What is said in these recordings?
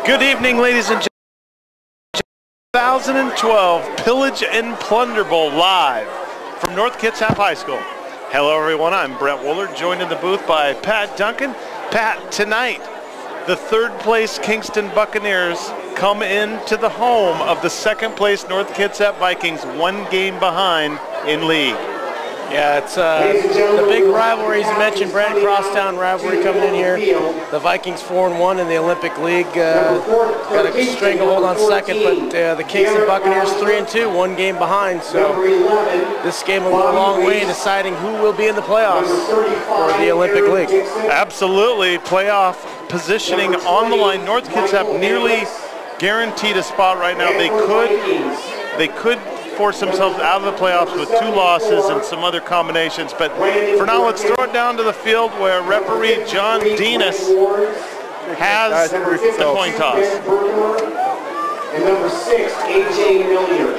Good evening, ladies and gentlemen. 2012 Pillage and Plunder Bowl live from North Kitsap High School. Hello, everyone. I'm Brett Woolard, joined in the booth by Pat Duncan. Pat, tonight, the third place Kingston Buccaneers come into the home of the second place North Kitsap Vikings, one game behind in league. Yeah, it's the big rivalries you mentioned, Brett, crosstown rivalry coming in here. The Vikings 4-1 in the Olympic League. Got a stranglehold on second, but the Kingston Buccaneers 3-2, one game behind. So this game will go a long way in deciding who will be in the playoffs for the Olympic League. Absolutely, playoff positioning on the line. North Kitsap nearly guaranteed a spot right now. They could force themselves out of the playoffs with 2 losses and some other combinations. But for now, let's throw it down to the field where referee John Denis has the coin toss. And number 6, AJ Milliard.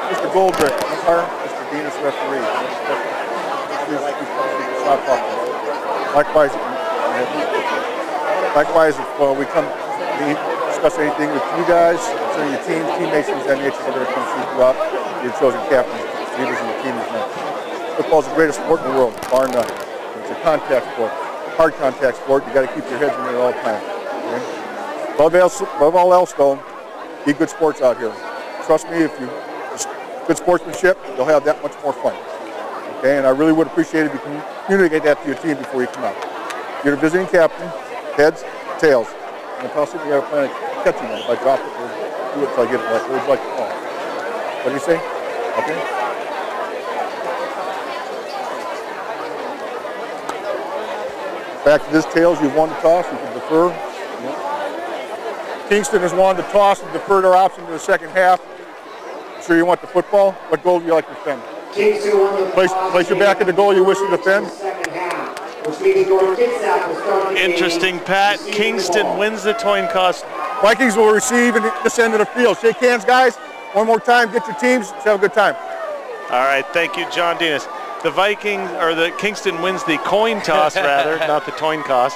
Mr. Goldrick, umpire, Mr. Denis, referee. Likewise, if we come discuss anything with you guys, concerning your teams, teammates, things of that nature, we're going to come see you out. Your chosen captains, leaders, and your team is now. Football is the greatest sport in the world, bar none. It's a contact sport, hard contact sport. You got to keep your heads in it at all times. Okay? Above all else, though, be good sports out here. Trust me, if you good sportsmanship, you'll have that much more fun. Okay, and I really would appreciate it if you can communicate that to your team before you come out. You're the visiting captain, heads, tails. And possibly you have a plan of catching it. If I drop it, we'll do it until I get it right. We'll like the ball. What do you say? Okay. Back to this, tails. You've won the toss. You can defer. Yeah. Kingston has won the toss and deferred our option to the second half. So you want the football? What goal do you like to defend? Kingston won the place your back at the goal you wish to defend. Interesting, Pat. Kingston wins the coin toss. Vikings will receive in this end of the field. Shake hands, guys. One more time. Get your teams. Let's have a good time. All right. Thank you, John Denis. The Vikings, or the Kingston wins the coin toss, rather, not the coin toss,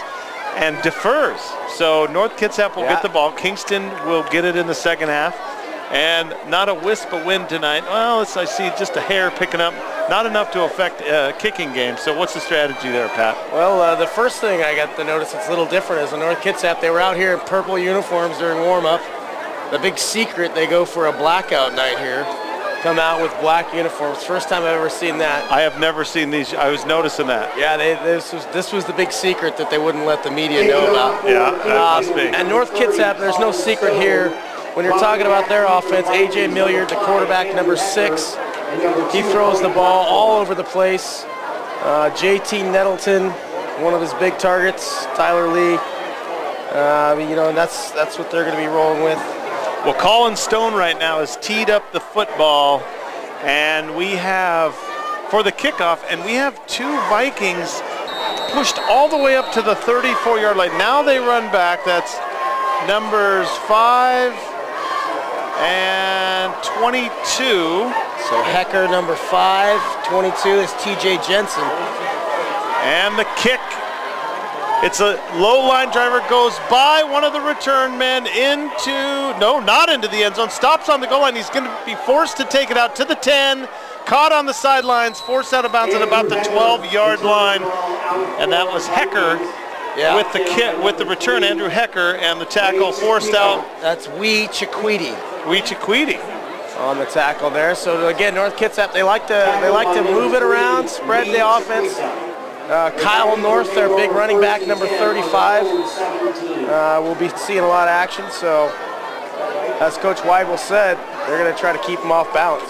and defers. So North Kitsap will get the ball. Kingston will get it in the second half. And not a wisp of wind tonight. Well, I see just a hair picking up. Not enough to affect kicking game. So what's the strategy there, Pat? Well, the first thing I got to notice that's a little different is the North Kitsap, they were out here in purple uniforms during warm-up. The big secret, they go for a blackout night here. Come out with black uniforms. First time I've ever seen that. I have never seen these. I was noticing that. Yeah, this was the big secret that they wouldn't let the media know about. Yeah, that must be. And North Kitsap, there's no secret here. When you're talking about their offense, AJ Milliard, the quarterback, number 6, he throws the ball all over the place. JT Nettleton, one of his big targets, Tyler Lee. And that's what they're going to be rolling with. Well, Colin Stone right now has teed up the football, and we have for the kickoff, and we have 2 Vikings pushed all the way up to the 34-yard line. Now they run back. That's numbers 5 and 22. So Hecker, number 5, 22 is TJ Jensen. And the kick. It's a low line driver, goes by one of the return men not into the end zone, stops on the goal line. He's going to be forced to take it out to the 10, caught on the sidelines, forced out of bounds at about the 12-yard line. And that was Hecker. Yeah. With the return, Andrew Hecker, and the tackle forced out. That's Wee Chiquiti. On the tackle there. So again, North Kitsap, they like to move it around, spread the offense. Kyle North, their big running back, number 35, will be seeing a lot of action. So as Coach Weigel said, they're going to try to keep them off balance.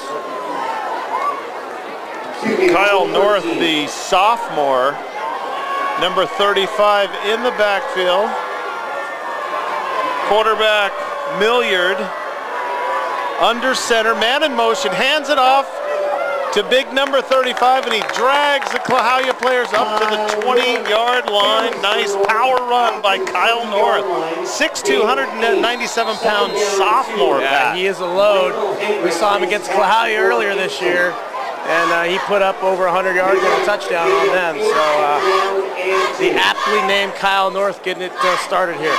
Kyle North, the sophomore, number 35 in the backfield. Quarterback Milliard under center, man in motion, hands it off to big number 35, and he drags the Clahalia players up to the 20-yard line. Nice power run by Kyle North. 6'2", 197-pound sophomore. Yeah, he is a load. We saw him against Clahalia earlier this year. and he put up over 100 yards and a touchdown on them. So the aptly named Kyle North getting it started here.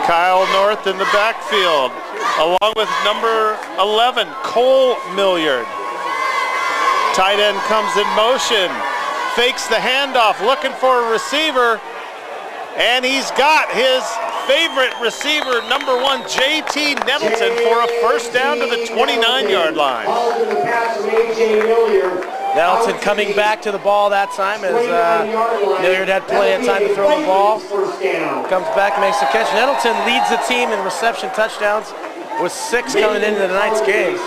Kyle North in the backfield, along with number 11, Cole Milliard. Tight end comes in motion, fakes the handoff, looking for a receiver, and he's got his favorite receiver, number 1, J.T. Nettleton, for a first down to the 29-yard line. Nettleton coming back to the ball that time as Milliard had plenty of time to throw the ball. Comes back, makes the catch. Nettleton leads the team in reception touchdowns with 6 coming into tonight's game.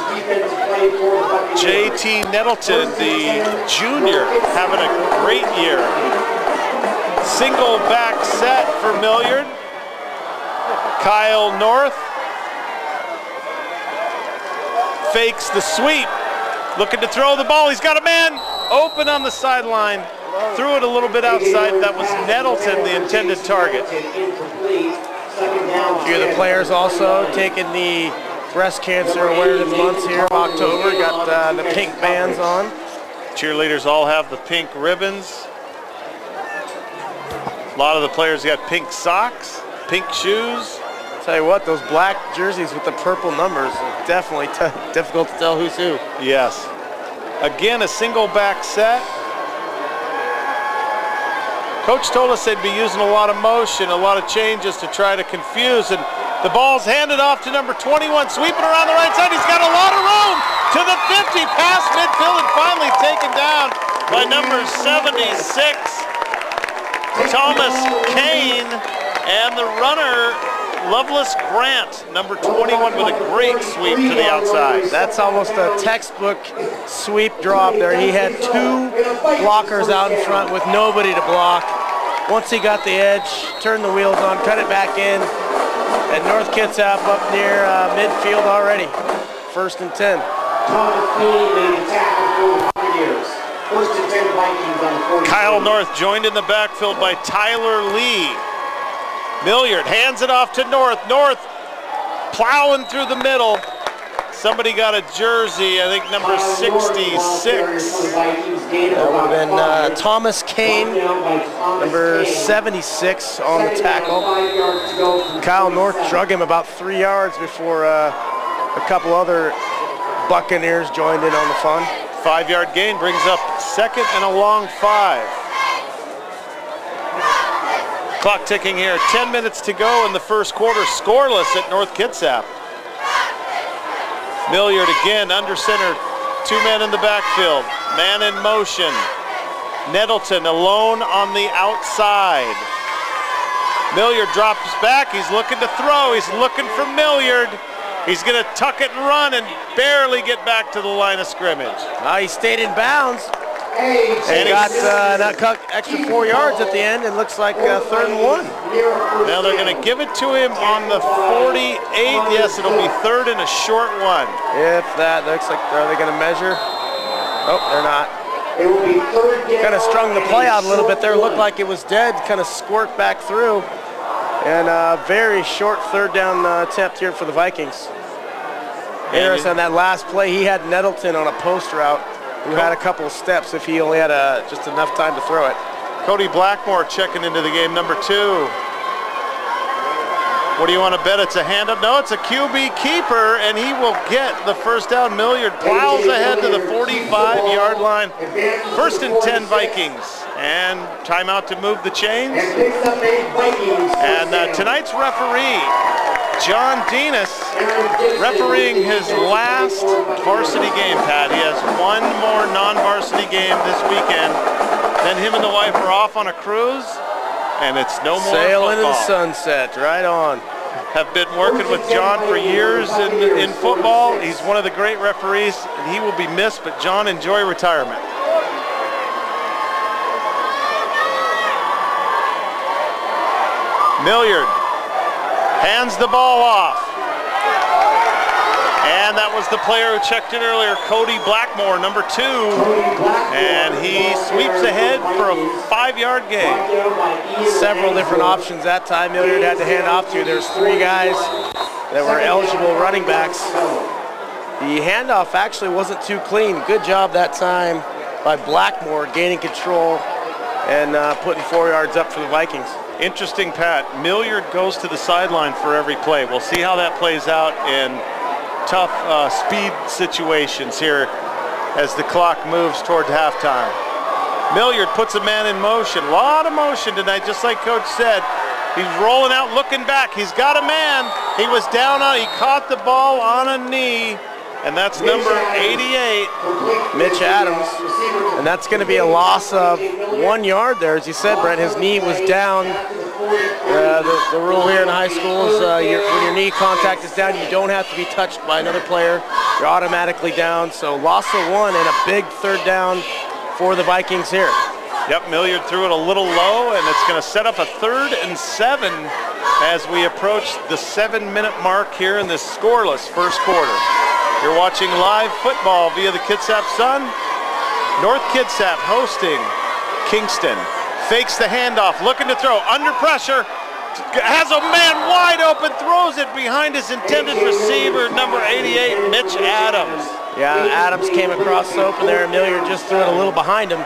J.T. Nettleton, the junior, having a great year. Single back set for Milliard. Kyle North fakes the sweep. Looking to throw the ball. He's got a man open on the sideline. Threw it a little bit outside. That was Nettleton, the intended target. A few of the players also taking the breast cancer awareness months here, October. Got the pink bands on. Cheerleaders all have the pink ribbons. A lot of the players got pink socks, pink shoes. Tell you what, those black jerseys with the purple numbers are definitely difficult to tell who's who. Yes. Again, a single back set. Coach told us they'd be using a lot of motion, a lot of changes to try to confuse, and the ball's handed off to number 21, sweeping around the right side. He's got a lot of room to the 50, past midfield, and finally taken down by number 76, Thomas Kane, and the runner, Loveless Grant, number 21, with a great sweep to the outside. That's almost a textbook sweep drop there. He had 2 blockers out in front with nobody to block. Once he got the edge, turned the wheels on, cut it back in, and North Kitsap up near midfield already. 1st and 10. Kyle North joined in the backfield by Tyler Lee. Milliard hands it off to North. North plowing through the middle. Somebody got a jersey, I think number 66. That would have been Thomas Kane, number 76 on the tackle. Kyle North drug him about 3 yards before a couple other Buccaneers joined in on the fun. 5-yard gain brings up 2nd and a long 5. Clock ticking here, 10 minutes to go in the first quarter, scoreless at North Kitsap. Milliard again under center, 2 men in the backfield, man in motion. Nettleton alone on the outside. Milliard drops back, he's looking to throw, he's looking for Milliard. He's gonna tuck it and run and barely get back to the line of scrimmage. He stayed in bounds. And got extra 4 yards at the end, and looks like 3rd and 1. Now they're going to give it to him on the 48. Yes, it'll be 3rd and a short one. If that looks like, are they going to measure? Oh, they're not. Kind of strung the play out a little bit there. Looked like it was dead. Kind of squirt back through, and a very short 3rd down attempt here for the Vikings. Interesting on that last play, he had Nettleton on a post route, who had a couple of steps if he only had just enough time to throw it. Cody Blackmore checking into the game, number 2. What do you want to bet? It's a hand up? No, it's a QB keeper, and he will get the first down. Milliard plows ahead to the 45-yard line. 1st and 10 Vikings. And timeout to move the chains. And tonight's referee, John Denis, refereeing his last varsity game, Pat. He has 1 more non-varsity game this weekend. Then him and the wife are off on a cruise, and it's no more Sail football. into the sunset, right on. Have been working with John for years in football. He's one of the great referees, and he will be missed, but John, enjoy retirement. Milliard hands the ball off. And that was the player who checked in earlier, Cody Blackmore, number 2. And he sweeps ahead for a 5-yard gain. Several different options that time Milliard had to hand off to. There's 3 guys that were eligible running backs. The handoff actually wasn't too clean. Good job that time by Blackmore gaining control and putting 4 yards up for the Vikings. Interesting, Pat. Milliard goes to the sideline for every play. We'll see how that plays out in tough speed situations here as the clock moves towards halftime. Milliard puts a man in motion. A lot of motion tonight, just like Coach said. He's rolling out, looking back. He's got a man. He was down on, he caught the ball on a knee, and that's number 88. Mitch Adams. And that's going to be a loss of 1 yard there. As you said, Brent, his knee was down. The rule here in high school is when your knee contact is down, you don't have to be touched by another player. You're automatically down. So loss of 1 and a big third down for the Vikings here. Yep, Milliard threw it a little low, and it's going to set up a 3rd and 7 as we approach the 7-minute mark here in this scoreless first quarter. You're watching live football via the Kitsap Sun. North Kitsap hosting Kingston. Fakes the handoff, looking to throw, under pressure, has a man wide open, throws it behind his intended receiver, number 88, Mitch Adams. Yeah, Adams came across open there, and Milliard just threw it a little behind him.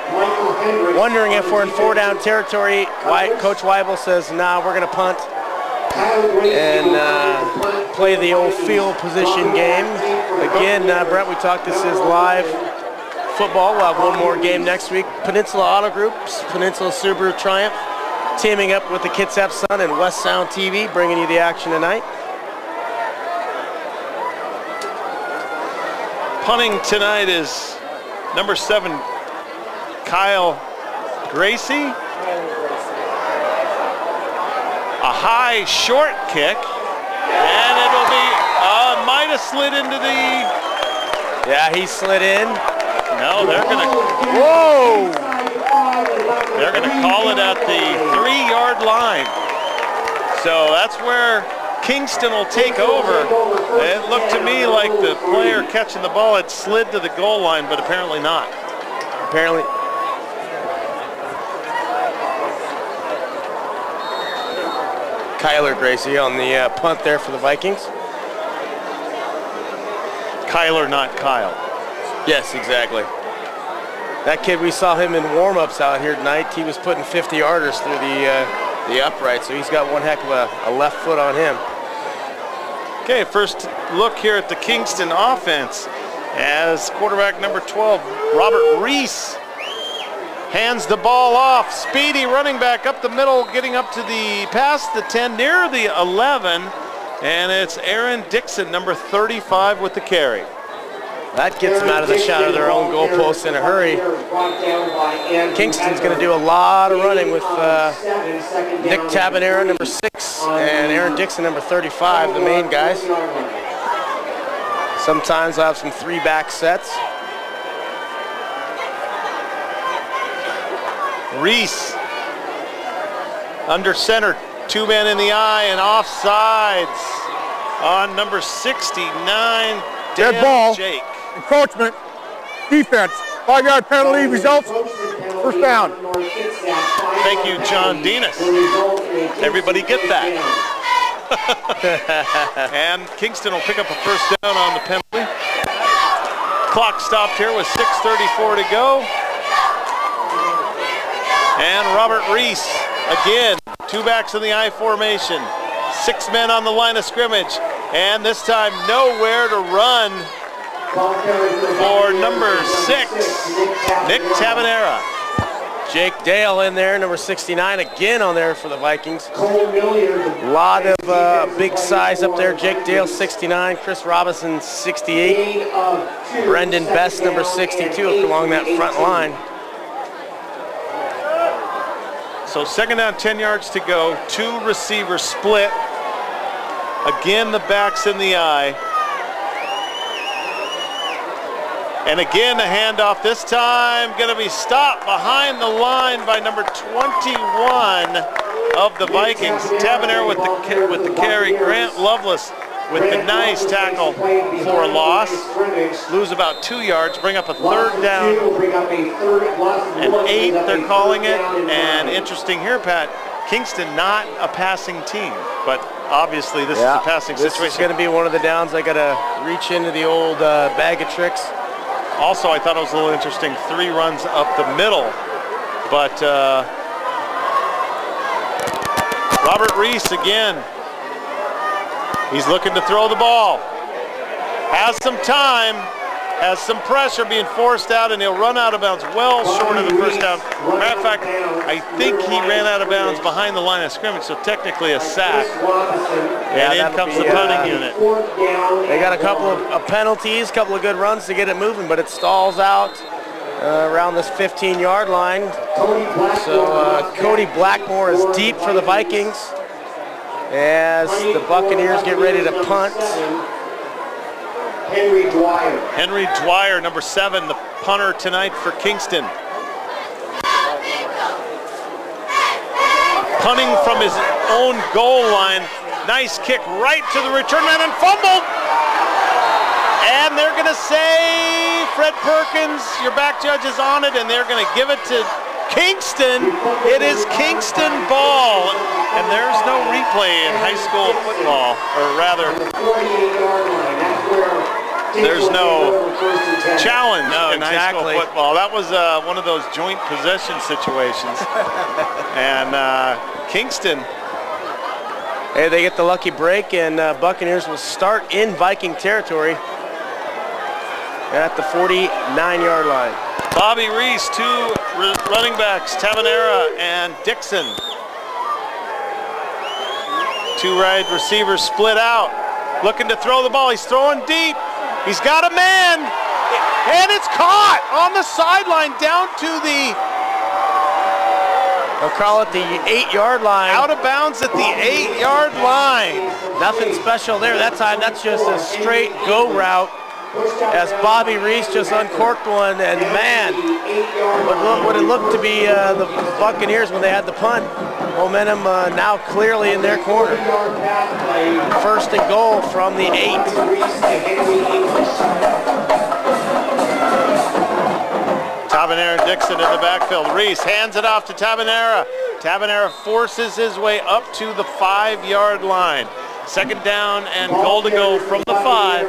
Wondering if we're in 4-down territory. Coach Weibel says, nah, we're going to punt and play the old field position game. Again, Brent, we talked, this is live football. We'll have one more game next week. Peninsula Auto Groups, Peninsula Subaru Triumph, teaming up with the Kitsap Sun and West Sound TV, bringing you the action tonight. Punting tonight is number 7, Kyle Gracie. A high short kick, and it'll be, might have slid into the... Yeah, he slid in. No, they're gonna, whoa! They're gonna call it at the 3-yard line. So that's where Kingston will take over. It looked to me like the player catching the ball had slid to the goal line, but apparently not. Apparently. Kyler Gracie on the punt there for the Vikings. Kyler, not Kyle. Yes, exactly. That kid, we saw him in warm-ups out here tonight. He was putting 50-yarders through the upright, so he's got one heck of a left foot on him. Okay, first look here at the Kingston offense as quarterback number 12, Robert Reese, hands the ball off. Speedy running back up the middle, getting up to the past the 10, near the 11, and it's Aaron Dixon, number 35, with the carry. That gets them out of the shadow of their own goalposts in a hurry. Kingston's going to do a lot of running with Nick Tabanera, number 6, and Aaron Dixon, number 35, the main guys. Sometimes I'll have some 3-back sets. Reese under center, 2-man in the eye, and offsides on number 69, Dead ball. Jake. Encroachment. Defense. 5-yard penalty. Results. First down. Thank you, John Denis. Everybody get that. And Kingston will pick up a first down on the penalty. Clock stopped here with 6:34 to go. And Robert Reese, again, 2 backs in the I formation. 6 men on the line of scrimmage. And this time nowhere to run for number 6, Nick Tabanera. Jake Dale in there, number 69, again on there for the Vikings. A lot of big size up there. Jake Dale, 69. Chris Robinson, 68. Brendan Best, number 62, along that front line. So second down, 10 yards to go. 2 receivers split. Again, the backs in the eye. And again, the handoff, this time going to be stopped behind the line by number 21 of the Vikings. Tabanera with the carry. Grant Lovelace with the nice tackle for a loss. Lose about 2 yards, bring up a third down. And 8, they're calling it. And interesting here, Pat, Kingston not a passing team, but obviously this is a passing situation. This is going to be one of the downs. I got to reach into the old bag of tricks. Also, I thought it was a little interesting, 3 runs up the middle, but Robert Reese again. He's looking to throw the ball. Has some time, has some pressure being forced out, and he'll run out of bounds well short of the first down. Matter of fact, I think he ran out of bounds behind the line of scrimmage, so technically a sack. And in comes the punting unit. They got a couple of penalties, a couple of good runs to get it moving, but it stalls out around this 15-yard line. So Cody Blackmore is deep for the Vikings as the Buccaneers get ready to punt. Henry Dwyer, number 7, the punter tonight for Kingston. Punting from his own goal line. Nice kick right to the return man and fumbled. And they're going to say, Fred Perkins, your back judge is on it, and they're going to give it to Kingston. It is Kingston ball. And there's no replay in high school football, or rather, there's no challenge in high school football. That was one of those joint possession situations. And Kingston. Hey, they get the lucky break, and Buccaneers will start in Viking territory at the 49-yard line. Bobby Reese, 2 running backs, Tabanera and Dixon. 2 wide receivers split out, looking to throw the ball. He's throwing deep. He's got a man, and it's caught on the sideline down to the, they'll call it the 8-yard line. Out of bounds at the 8-yard line. Nothing special there that time. That's just a straight go route as Bobby Reese just uncorked one, and man, what it looked to be the Buccaneers when they had the punt. Momentum now clearly in their corner. 1st and goal from the 8. Tabanera Dixon in the backfield. Reese hands it off to Tabanera. Tabanera forces his way up to the 5-yard line. 2nd down and goal to go from the 5.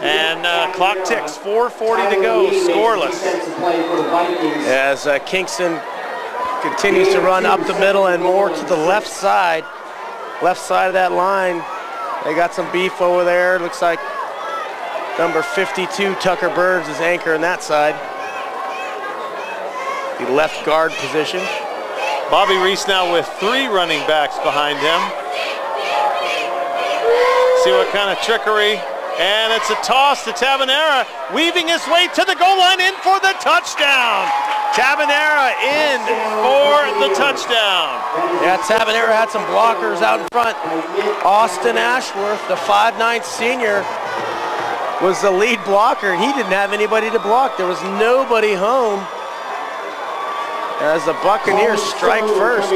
And clock ticks, 4:40 to go, scoreless. As Kingston continues to run up the middle and more to the left side of that line. They got some beef over there. Looks like number 52, Tucker Burns, is anchoring that side. The left guard position. Bobby Reese now with 3 running backs behind him. See what kind of trickery. And it's a toss to Tabanera, weaving his way to the goal line, in for the touchdown. Tabanera in for the touchdown. Yeah, Tabanera had some blockers out in front. Austin Ashworth, the 5'9" senior, was the lead blocker, and he didn't have anybody to block. There was nobody home as the Buccaneers strike first.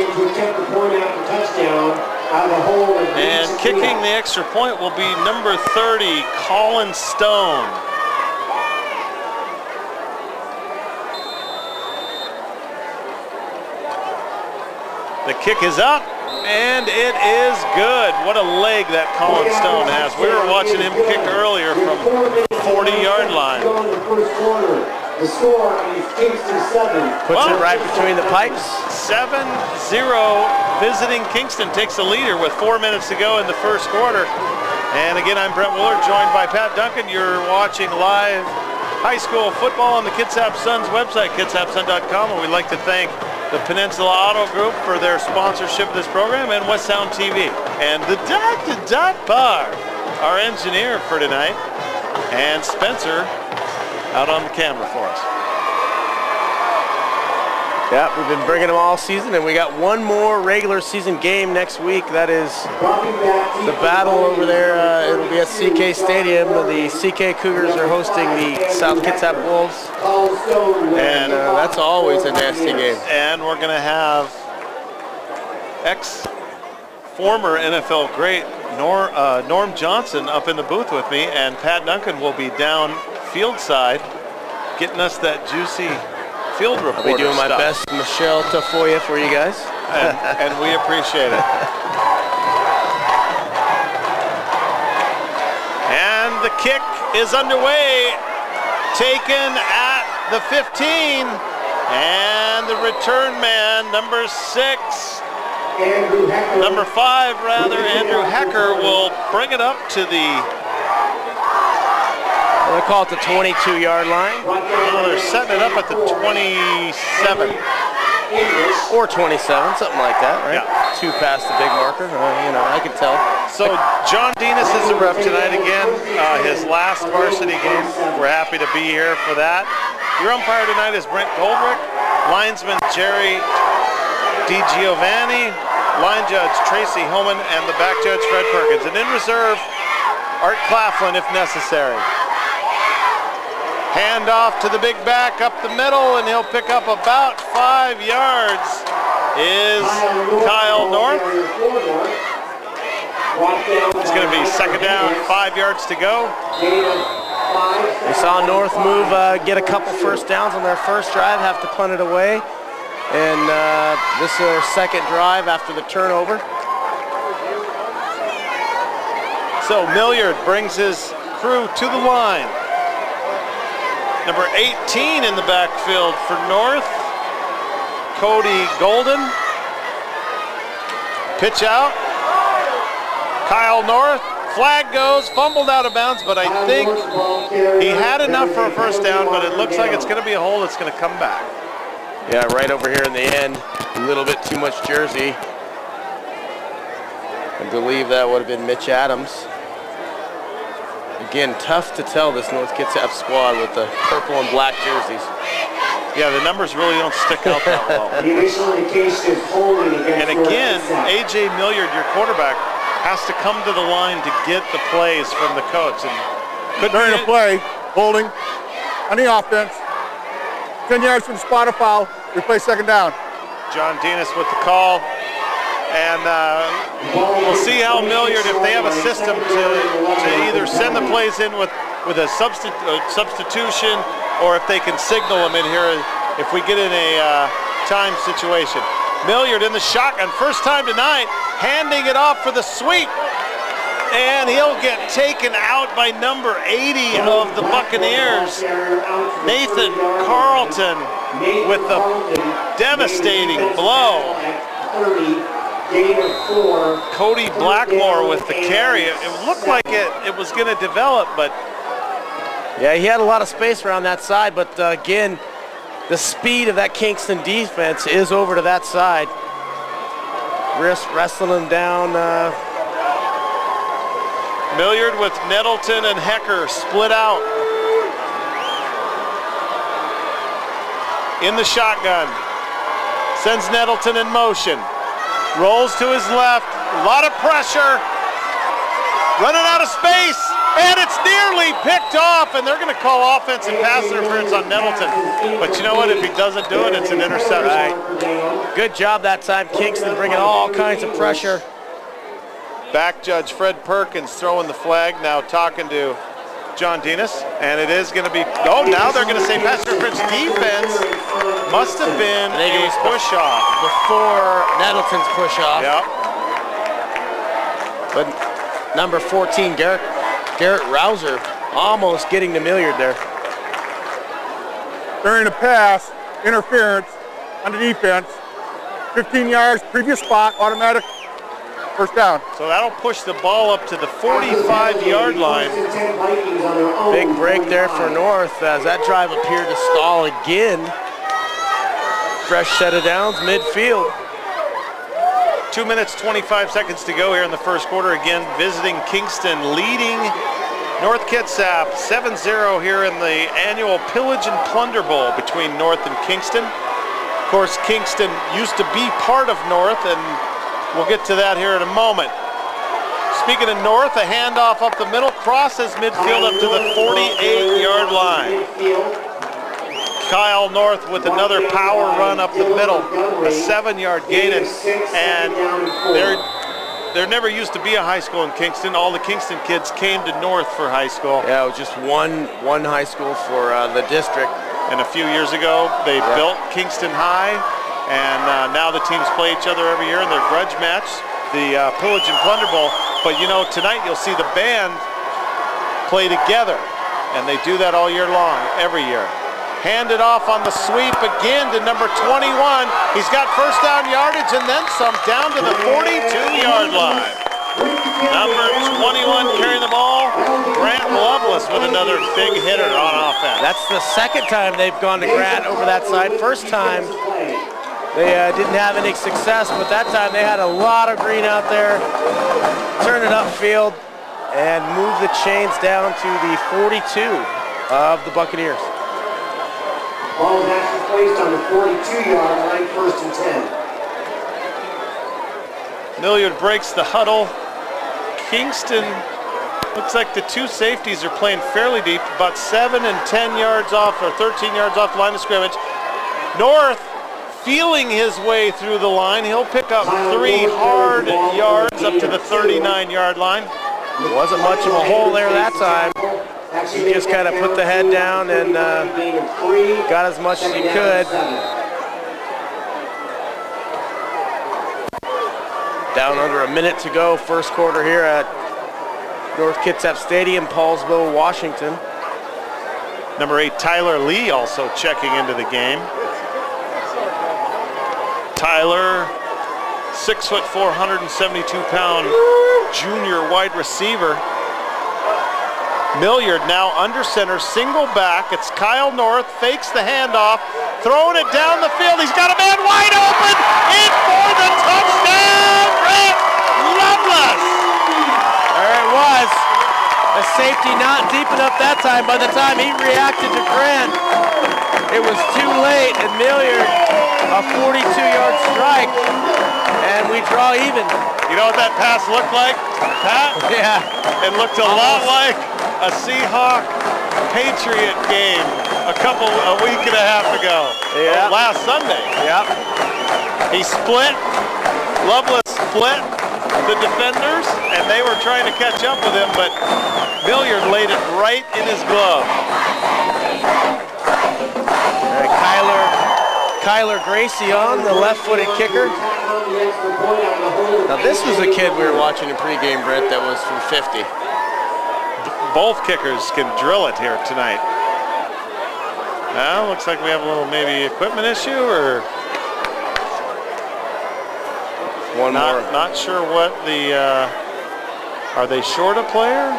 And kicking the extra point will be number 30, Colin Stone. The kick is up, and it is good. What a leg that Colin Stone has. We were watching him kick earlier from 40-yard line. The score is Kingston 7. Puts it right between the pipes. 7-0. Visiting Kingston takes the leader with 4 minutes to go in the first quarter. And again, I'm Brett Willard, joined by Pat Duncan. You're watching live high school football on the Kitsap Suns website, kitsapsun.com, and we'd like to thank the Peninsula Auto Group for their sponsorship of this program, and West Sound TV. And the Dot Bar, our engineer for tonight, and Spencer out on the camera for us. Yeah, we've been bringing them all season, and we got one more regular season game next week. That is the battle over there. It'll be at CK Stadium. The CK Cougars are hosting the South Kitsap Wolves. And that's always a nasty game. And we're going to have former NFL great Norm Johnson up in the booth with me, and Pat Duncan will be down field side getting us that juicy field reporter. I'll be doing my best Michelle Tafoya for you guys. and we appreciate it. the kick is underway. Taken at the 15. And the return man, number 5 rather, Andrew Hecker will bring it up to the... They call it the 22-yard line. Well, they're setting it up at the 27. Or 27, something like that, right? Yeah. 2 past the big marker, you know, I can tell. So John Dinas is the ref tonight again, his last varsity game. We're happy to be here for that. Your umpire tonight is Brent Goldrick, linesman Jerry DiGiovanni, line judge Tracy Homan, and the back judge Fred Perkins. And in reserve, Art Claflin if necessary. Hand off to the big back up the middle, and he'll pick up about 5 yards. Is Kyle North. It's going to be second down, 5 yards to go. We saw North move, get a couple first downs on their first drive, have to punt it away. And this is their second drive after the turnover. So Milliard brings his crew to the line. Number 18 in the backfield for North, Cody Golden. Pitch out. Kyle North, flag goes, fumbled out of bounds, but I think he had enough for a first down, but it looks like it's going to be a hole that's going to come back. Yeah, right over here in the end, a little bit too much jersey. I believe that would have been Mitch Adams. Again, tough to tell this North Kitsap squad with the purple and black jerseys. Yeah, the numbers really don't stick out that well. And again, A.J. Milliard, your quarterback, has to come to the line to get the plays from the coach. And during the play, holding on the offense, 10 yards from the spot of foul, we play second down. John Dinas with the call. And we'll see how Milliard, if they have a system to either send the plays in with a substitution, or if they can signal them in here if we get in a time situation. Milliard in the shotgun, first time tonight, handing it off for the sweep. And he'll get taken out by number 80 of the Buccaneers, Nathan Carlton, with the devastating blow. Cody Blackmore with the carry. It looked like it was going to develop, but... Yeah, he had a lot of space around that side, but again, the speed of that Kingston defense is over to that side. Wrestling him down. Milliard with Nettleton and Hecker split out. In the shotgun. Sends Nettleton in motion. Rolls to his left. A lot of pressure. Running out of space. And it's nearly picked off, and they're going to call offensive pass interference on Nettleton. But you know what? If he doesn't do it, it's an interception. Right. Good job that time. Kingston bringing all kinds of pressure. Back judge Fred Perkins throwing the flag, now talking to John Dinas, and it is going to be, oh, now they're going to say pass interference. Defense must have been a push-off. Before Nettleton's push-off. Yep. But number 14, Garrett Rouser, almost getting to Milliard there. During the pass, interference on the defense, 15 yards, previous spot, automatic, first down. So that'll push the ball up to the 45-yard line. Big break there for North as that drive appeared to stall again. Fresh set of downs, midfield. 2 minutes, 25 seconds to go here in the first quarter. Again, visiting Kingston, leading North Kitsap 7-0 here in the annual Pillage and Plunder Bowl between North and Kingston. Of course, Kingston used to be part of North, and we'll get to that here in a moment. Speaking of North, a handoff up the middle, crosses midfield up to the 48-yard line. Kyle North with another power run up the middle, a 7-yard gain, and there never used to be a high school in Kingston. All the Kingston kids came to North for high school. Yeah, it was just one high school for the district. And a few years ago, they built Kingston High, and now the teams play each other every year in their grudge match, the Pillage and Plunder Bowl. But you know, tonight you'll see the band play together, and they do that all year long, every year. Handed off on the sweep again to number 21. He's got first down yardage and then some down to the 42-yard line. Number 21 carrying the ball, Grant Loveless with another big hitter on offense. That's the second time they've gone to Grant over that side. First time they didn't have any success, but that time they had a lot of green out there. Turn it upfield and move the chains down to the 42 of the Buccaneers. Ball is actually placed on the 42-yard line, 1st and 10. Milliard breaks the huddle. Kingston, looks like the two safeties are playing fairly deep, about 7 and 10 yards off, or 13 yards off the line of scrimmage. North feeling his way through the line. He'll pick up 3 hard yards up to the 39-yard line. There wasn't much of a hole there that time. He just kind of put the head down and got as much as he could. Down under a minute to go, first quarter here at North Kitsap Stadium, Paulsville, Washington. Number 8, Tyler Lee, also checking into the game. Tyler, 6'4", 172-pound junior wide receiver. Milliard now under center, single back. It's Kyle North, fakes the handoff, throwing it down the field. He's got a man wide open, in for the touchdown, Grant Loveless. There it was. The safety not deep enough that time. By the time he reacted to Grant, it was too late, and Milliard, a 42-yard strike, and we draw even. You know what that pass looked like, Pat? Yeah. It looked a lot like a Seahawk Patriot game a week and a half ago. Yeah. Last Sunday. Yep. He split, Loveless split the defenders, and they were trying to catch up with him, but Milliard laid it right in his glove. Kyler Gracie on, the left-footed kicker. Now this was a kid we were watching in pregame, Brent, that was from 50. Both kickers can drill it here tonight. Now looks like we have a little maybe equipment issue, or one more. Not sure what the. Are they short a player?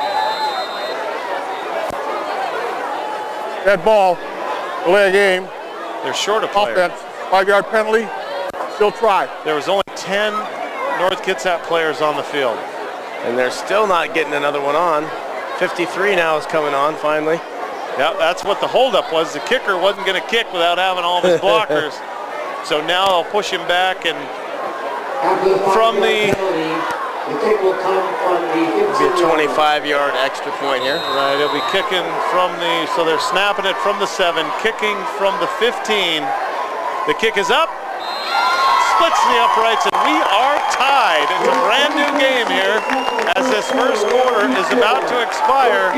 Dead ball, delay a game. They're short a player. Offense, 5-yard penalty, still try. There was only 10 North Kitsap players on the field. And they're still not getting another one on. 53 now is coming on finally. Yeah, that's what the holdup was. The kicker wasn't going to kick without having all of his blockers. So now they'll push him back, and from the kick will come from the 25-yard extra point here. Right, he'll be kicking from the, so they're snapping it from the 7, kicking from the 15. The kick is up, splits the uprights, and we are tied. It's a brand new game here as this first quarter is about to expire.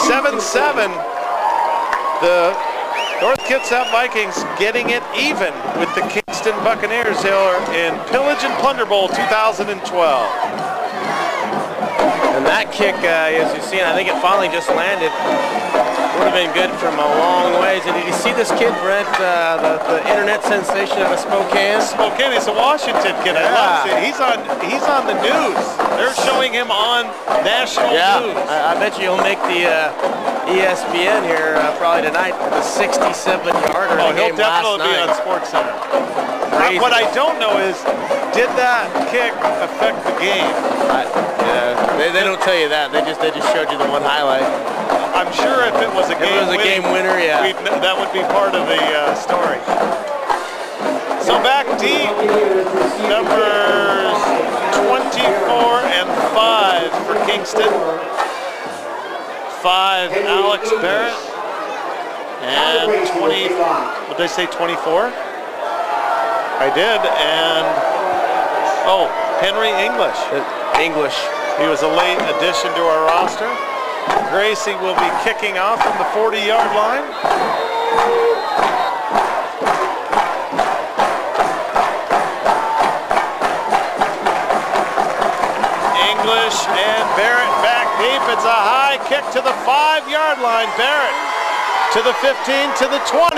7-7. The North Kitsap Vikings getting it even with the Kingston Buccaneers here in Pillage and Plunder Bowl 2012. And that kick, as you've seen, I think it finally just landed. Would have been good from a long ways. And did you see this kid, Brent, the internet sensation out of Spokane? Spokane, he's a Washington kid. Yeah. I love it. He's on the news. They're showing him on national news. I bet you he'll make the ESPN here probably tonight. The 67-yarder. Oh, he'll definitely be on SportsCenter. What I don't know is, did that kick affect the game? They don't tell you that. They just showed you the one highlight. I'm sure if it was a game, if it was a game winner, yeah, that would be part of the story. So back deep, numbers 24 and 5 for Kingston. 5, Alex Barrett, and 20. What did I say? 24. I did, and Henry English. English. He was a late addition to our roster. Gracie will be kicking off from the 40-yard line. English and Barrett back deep, It's a high kick to the 5-yard line. Barrett to the 15, to the 20,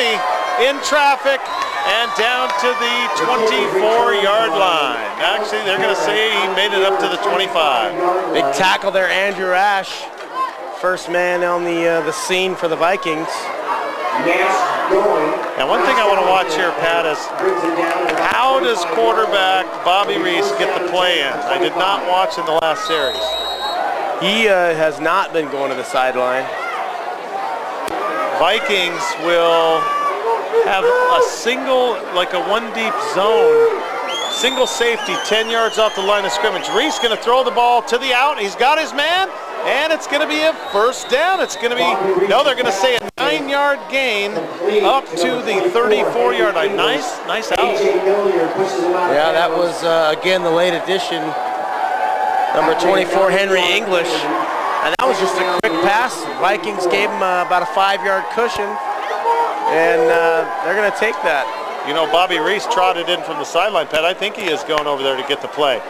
in traffic, and down to the 24-yard line. Actually, they're going to say he made it up to the 25. Big tackle there, Andrew Ash. First man on the scene for the Vikings. Now, one thing I want to watch here, Pat, is how does quarterback Bobby Reese get the play in? I did not watch in the last series. He has not been going to the sideline. Vikings will have a single, like a one-deep zone, single safety, 10 yards off the line of scrimmage. Reese going to throw the ball to the out. He's got his man, and it's going to be a first down. It's going to be, no, they're going to say a 9-yard gain up to the 34-yard line. Nice out. Yeah, that was, again, the late addition, number 24, Henry English. And that was just a quick pass. Vikings gave him about a 5-yard cushion, and they're going to take that. You know, Bobby Reese trotted in from the sideline, Pat. I think he is going over there to get the play.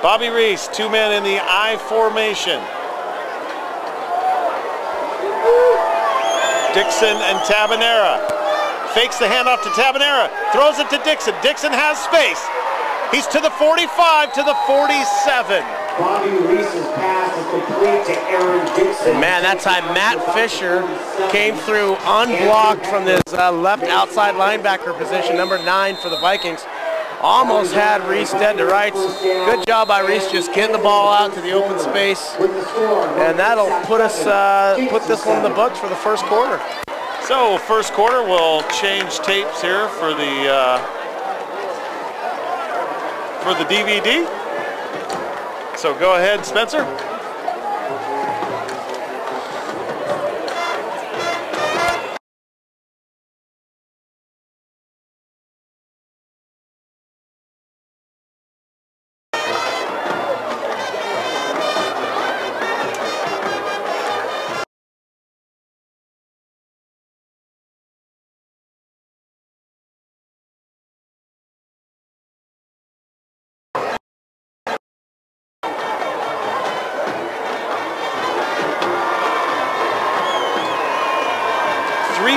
Bobby Reese, 2 men in the I formation. Dixon and Tabanera. Fakes the handoff to Tabanera. Throws it to Dixon. Dixon has space. He's to the 45, to the 47. Bobby Reese's pass is complete to Aaron Dixon. Man, that time Matt Fisher came through unblocked from this left outside linebacker position, number 9 for the Vikings. Almost had Reese dead to rights. Good job by Reese just getting the ball out to the open space. And that'll put us put this one in the books for the first quarter. So first quarter, we'll change tapes here for the DVD. So go ahead, Spencer.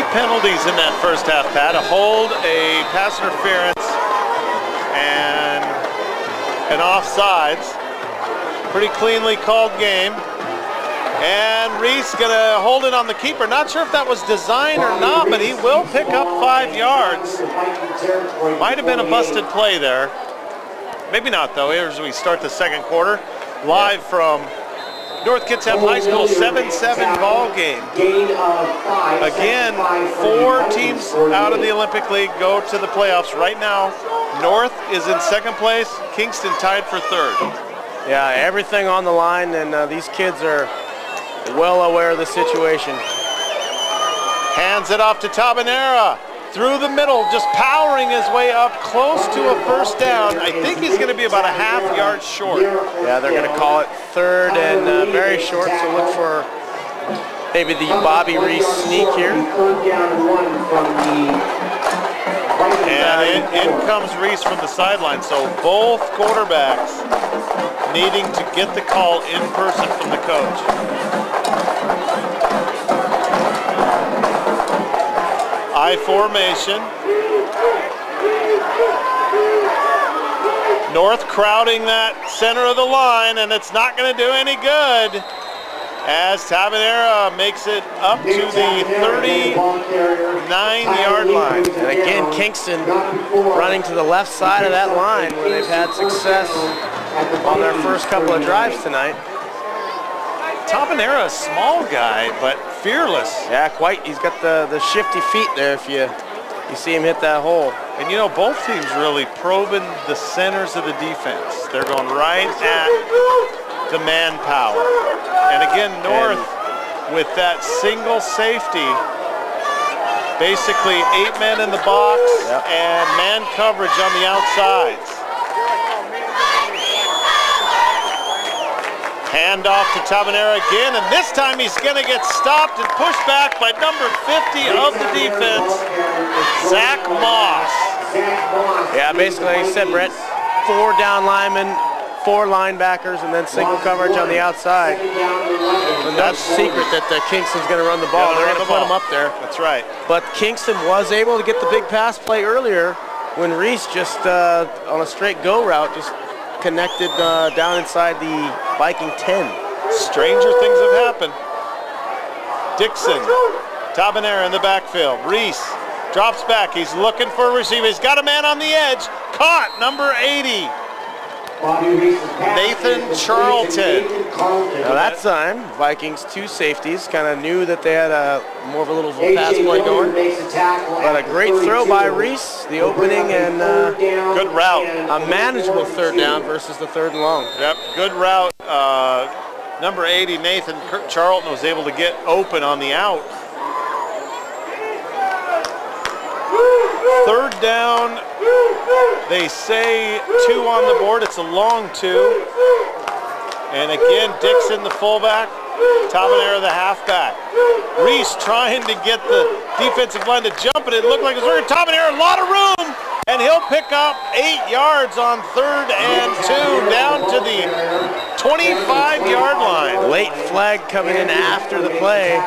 Penalties in that first half, Pat. A hold, a pass interference, and an offsides. Pretty cleanly called game. And Reese gonna hold it on the keeper. Not sure if that was design or not, but he will pick up 5 yards. Might have been a busted play there. Maybe not though. Here's we start the second quarter. Live from North Kitsap High School 7-7 ball game. Again, 4 teams out of the Olympic League go to the playoffs. Right now, North is in second place, Kingston tied for 3rd. Yeah, everything on the line, and these kids are well aware of the situation. Hands it off to Tabanera. Through the middle, just powering his way up close to a first down. I think he's going to be about a half yard short. Yeah, they're going to call it 3rd and very short, so look for maybe the Bobby Reese sneak here. And in comes Reese from the sideline, so both quarterbacks needing to get the call in person from the coach. I formation. North crowding that center of the line, and it's not going to do any good as Tabanera makes it up to the 39-yard line. And again, Kingston running to the left side of that line where they've had success on their first couple of drives tonight. Tabanera, a small guy, but fearless. Yeah, quite. He's got the shifty feet there if you see him hit that hole. And you know, both teams really probing the centers of the defense. They're going right at the manpower. And again, North with that single safety, basically 8 men in the box and man coverage on the outsides. Hand off to Tabanera again, and this time he's going to get stopped and pushed back by number 50 of the defense, Zach Moss. Yeah, basically like you said, Brett, 4 down linemen, 4 linebackers and then single coverage on the outside. But no secret that Kingston's going to run the ball. They're going to put them up there. That's right. But Kingston was able to get the big pass play earlier when Reese just on a straight go route just connected down inside the Viking 10. Stranger things have happened. Dixon, Tabanera in the backfield. Reese drops back. He's looking for a receiver. He's got a man on the edge. Caught, number 80. Nathan Charlton. Now that time, Vikings 2 safeties kind of knew that they had more of a little pass play going. But a great throw by Reese, the opening, and good route. A manageable 3rd down versus the 3rd and long. Yep, good route. Number 80, Nathan Charlton, was able to get open on the out. 3rd down. They say 2 on the board. It's a long 2. And again, Dixon, the fullback, Tabanera, the halfback. Reese trying to get the defensive line to jump, and it looked like it was working. Tabanera, a lot of room, and he'll pick up 8 yards on 3rd and 2 down to the 25-yard line. Late flag coming in after the play.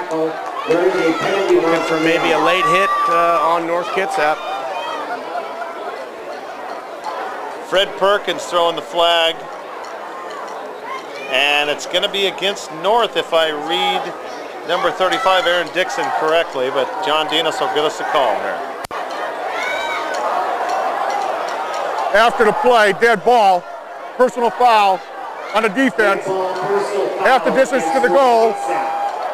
Looking for maybe a late hit on North Kitsap. Fred Perkins throwing the flag. And it's going to be against North if I read number 35, Aaron Dixon, correctly. But John Dinas will give us a call here. After the play, dead ball, personal foul on the defense. Half the distance to the goal,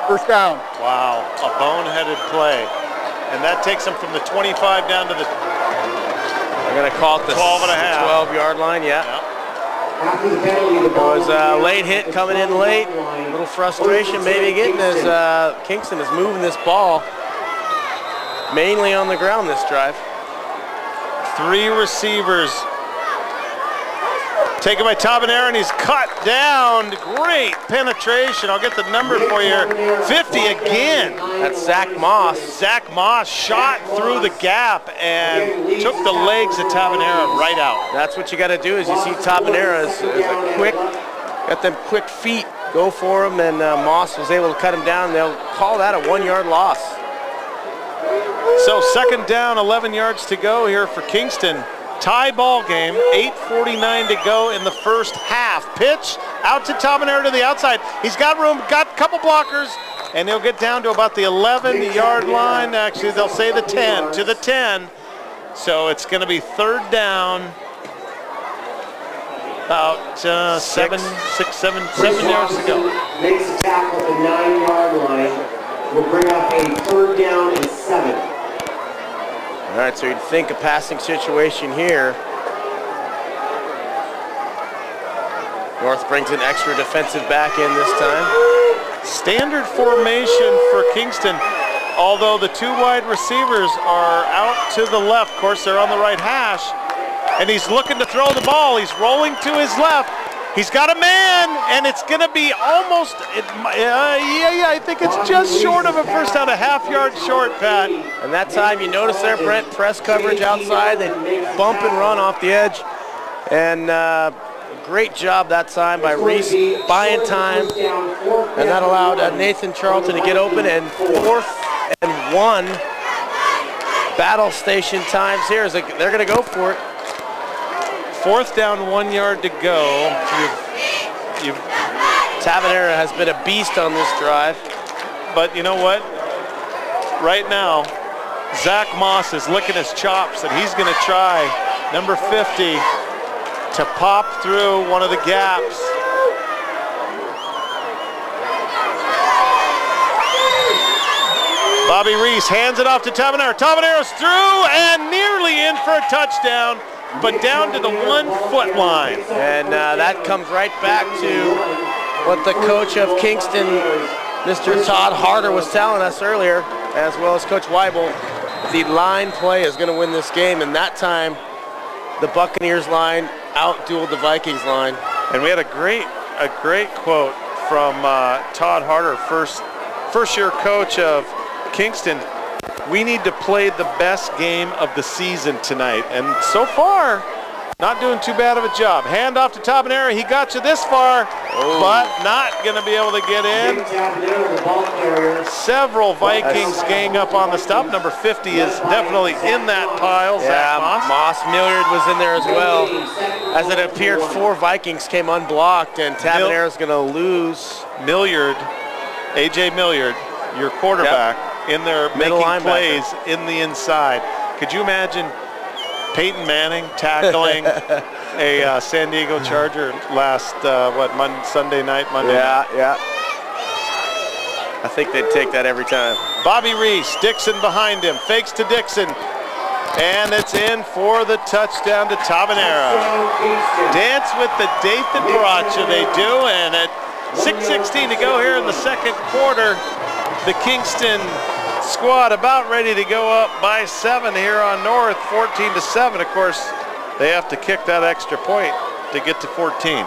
1st down. Wow, a boneheaded play. And that takes him from the 25 down to the They're going to call it the 12-yard line, yeah. It was a late hit coming in late. A little frustration maybe getting as Kingston is moving this ball mainly on the ground this drive. 3 receivers. Taken by Tabanera, and he's cut down. Great penetration. I'll get the number for you. 50 again. That's Zach Moss. Zach Moss shot through the gap and took the legs of Tabanera right out. That's what you got to do is you see Tabanera is a quick, got them quick feet, go for him, and Moss was able to cut him down. They'll call that a 1-yard loss. So 2nd down, 11 yards to go here for Kingston. Tie ball game, 8:49 to go in the 1st half. Pitch out to Tabanera to the outside. He's got room, got a couple blockers, and he'll get down to about the 11-yard line. Actually, they'll say the 10, to the 10. So it's going to be 3rd down. About 7 yards to go. Makes a tackle at the 9-yard line. Will bring up a 3rd down and 7. All right, so you'd think a passing situation here. North brings an extra defensive back in this time. Standard formation for Kingston, although the 2 wide receivers are out to the left. Of course, they're on the right hash, and he's looking to throw the ball. He's rolling to his left. He's got a man, and it's going to be almost, I think it's just short of a 1st down, a half-yard short, Pat. And that time, you notice there, Brent, press coverage outside. They bump and run off the edge. And great job that time by Reese, buying time. And that allowed Nathan Charlton to get open. And 4th and 1, battle station times here. They're going to go for it. 4th down, 1 yard to go. Tabanera has been a beast on this drive. But you know what? Right now, Zach Moss is licking his chops, and he's going to try, number 50, to pop through one of the gaps. Bobby Reese hands it off to Tabanera. Tabanera's through and nearly in for a touchdown, but down to the 1-foot line. And that comes right back to what the coach of Kingston, Mr. Todd Harder, was telling us earlier, as well as Coach Weibel. The line play is going to win this game, and that time the Buccaneers line out-dueled the Vikings line. And we had a great quote from Todd Harder, first-year coach of Kingston. We need to play the best game of the season tonight. And so far, Not doing too bad of a job. Hand off to Tabanera. He got you this far, but not going to be able to get in. Several Vikings gang up on the stop. Number 50 is definitely in that pile. Yeah, Moss Milliard was in there as well. As it appeared, 4 Vikings came unblocked, and Tabanera's going to lose. Milliard, A.J. Milliard, your quarterback, in there Middle making plays in the inside. Could you imagine Peyton Manning tackling a San Diego Charger last, Sunday night? Yeah. I think they'd take that every time. Bobby Reese, Dixon behind him, fakes to Dixon, and it's in for the touchdown to Tabanera. Dance with the date that brought you, they do, and at 6:16 to go here in the second quarter, the Kingston squad about ready to go up by 7 here on North, 14-7. Of course, they have to kick that extra point to get to 14.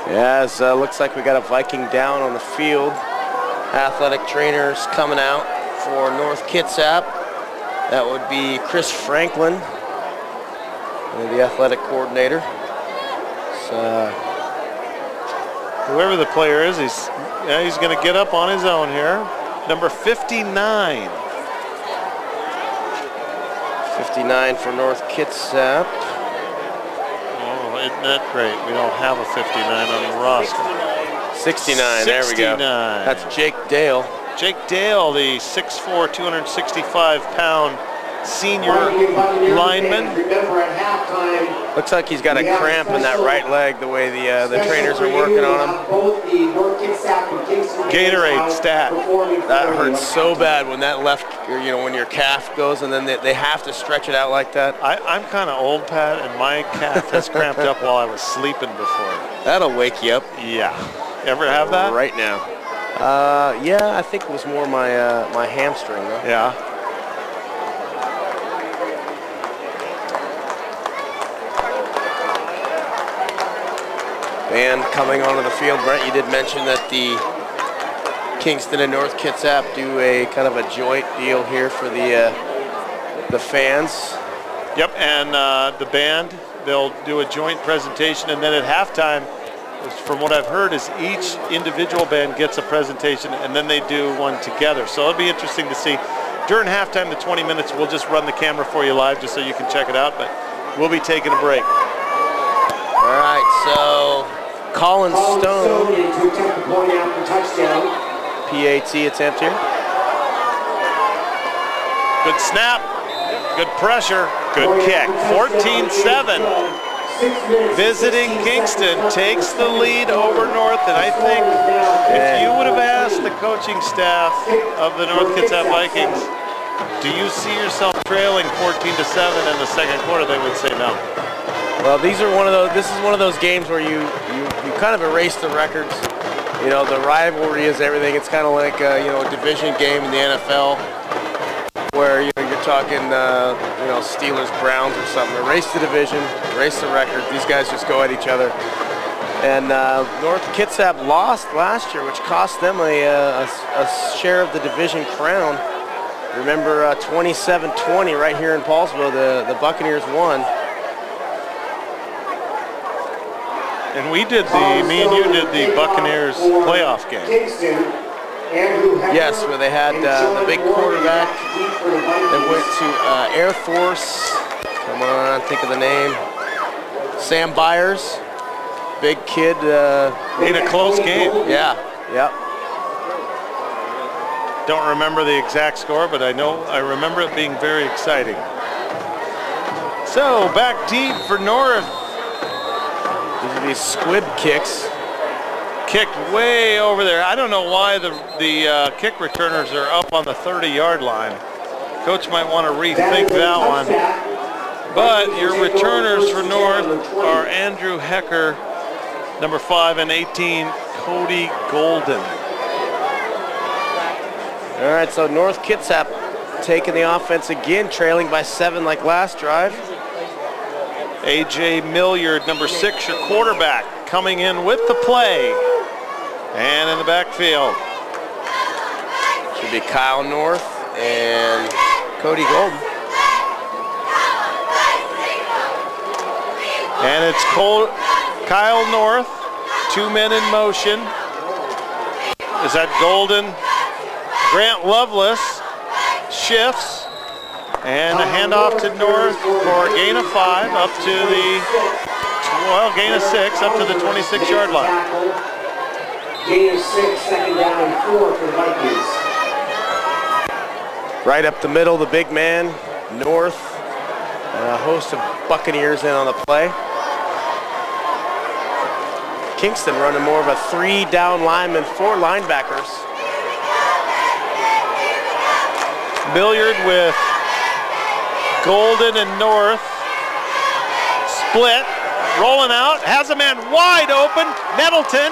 Yes, looks like we got a Viking down on the field. Athletic trainers coming out for North Kitsap. That would be Chris Franklin, the athletic coordinator. So, whoever the player is, he's going to get up on his own here. Number 59. 59 for North Kitsap. Oh, isn't that great? We don't have a 59 on the roster. 69, there we go. That's Jake Dale. Jake Dale, the 6'4", 265-pound senior lineman. Looks like he's got a cramp in that right leg the way the trainers are working on him. Gatorade stat. That hurts so bad when that left, when your calf goes and then they have to stretch it out like that. I'm kind of old, Pat, and my calf has cramped up while I was sleeping before. That'll wake you up. Yeah. Ever have that? Right now. Yeah, I think it was more my hamstring though. Yeah. And coming onto the field, Brent, you did mention that the Kingston and North Kitsap do a kind of a joint deal here for the fans. Yep, and the band, they'll do a joint presentation, and then at halftime, from what I've heard, is each individual band gets a presentation, and then they do one together. So it'll be interesting to see. During halftime, the 20 minutes, we'll just run the camera for you live just so you can check it out, but we'll be taking a break. All right, so Colin Stone, PAT attempt here. Good snap, good pressure, good kick. 14-7. Visiting Kingston takes the lead over North, and I think if you would have asked the coaching staff of the North Kitsap Vikings, do you see yourself trailing 14-7 in the second quarter, they would say no. Well, this is one of those games where you kind of erase the records. The rivalry is everything. It's kind of like a division game in the NFL where you're talking Steelers Browns or something. Erase the division, erase the record. These guys just go at each other. And North Kitsap lost last year, which cost them a share of the division crown. Remember 27-20 right here in Paulsville, the Buccaneers won. And we did me and you did the Buccaneers playoff game. Yes, where they had the big quarterback that went to Air Force. Come on, think of the name. Sam Byers, big kid. In a close game. Yeah, yep. Don't remember the exact score, but I remember it being very exciting. So back deep for North. These are these squib kicks. Kicked way over there. I don't know why the kick returners are up on the 30-yard line. Coach might want to rethink that one. But your returners for North are Andrew Hecker, number 5, and 18, Cody Golden. All right, so North Kitsap taking the offense again, trailing by 7 like last drive. A.J. Milliard, number 6, your quarterback, coming in with the play. And in the backfield. Should be Kyle North and Cody Golden. And it's Kyle North, 2 men in motion. Is that Golden? Grant Lovelace shifts. And a handoff to North for a gain of 5 up to the, well, gain of 6 up to the 26-yard line. Gain of 6, second down and 4 for the Vikings. Right up the middle, the big man, North, and a host of Buccaneers in on the play. Kingston running more of a 3-down lineman, 4 linebackers. Billiard with Golden and North. Split, rolling out, has a man wide open. Nettleton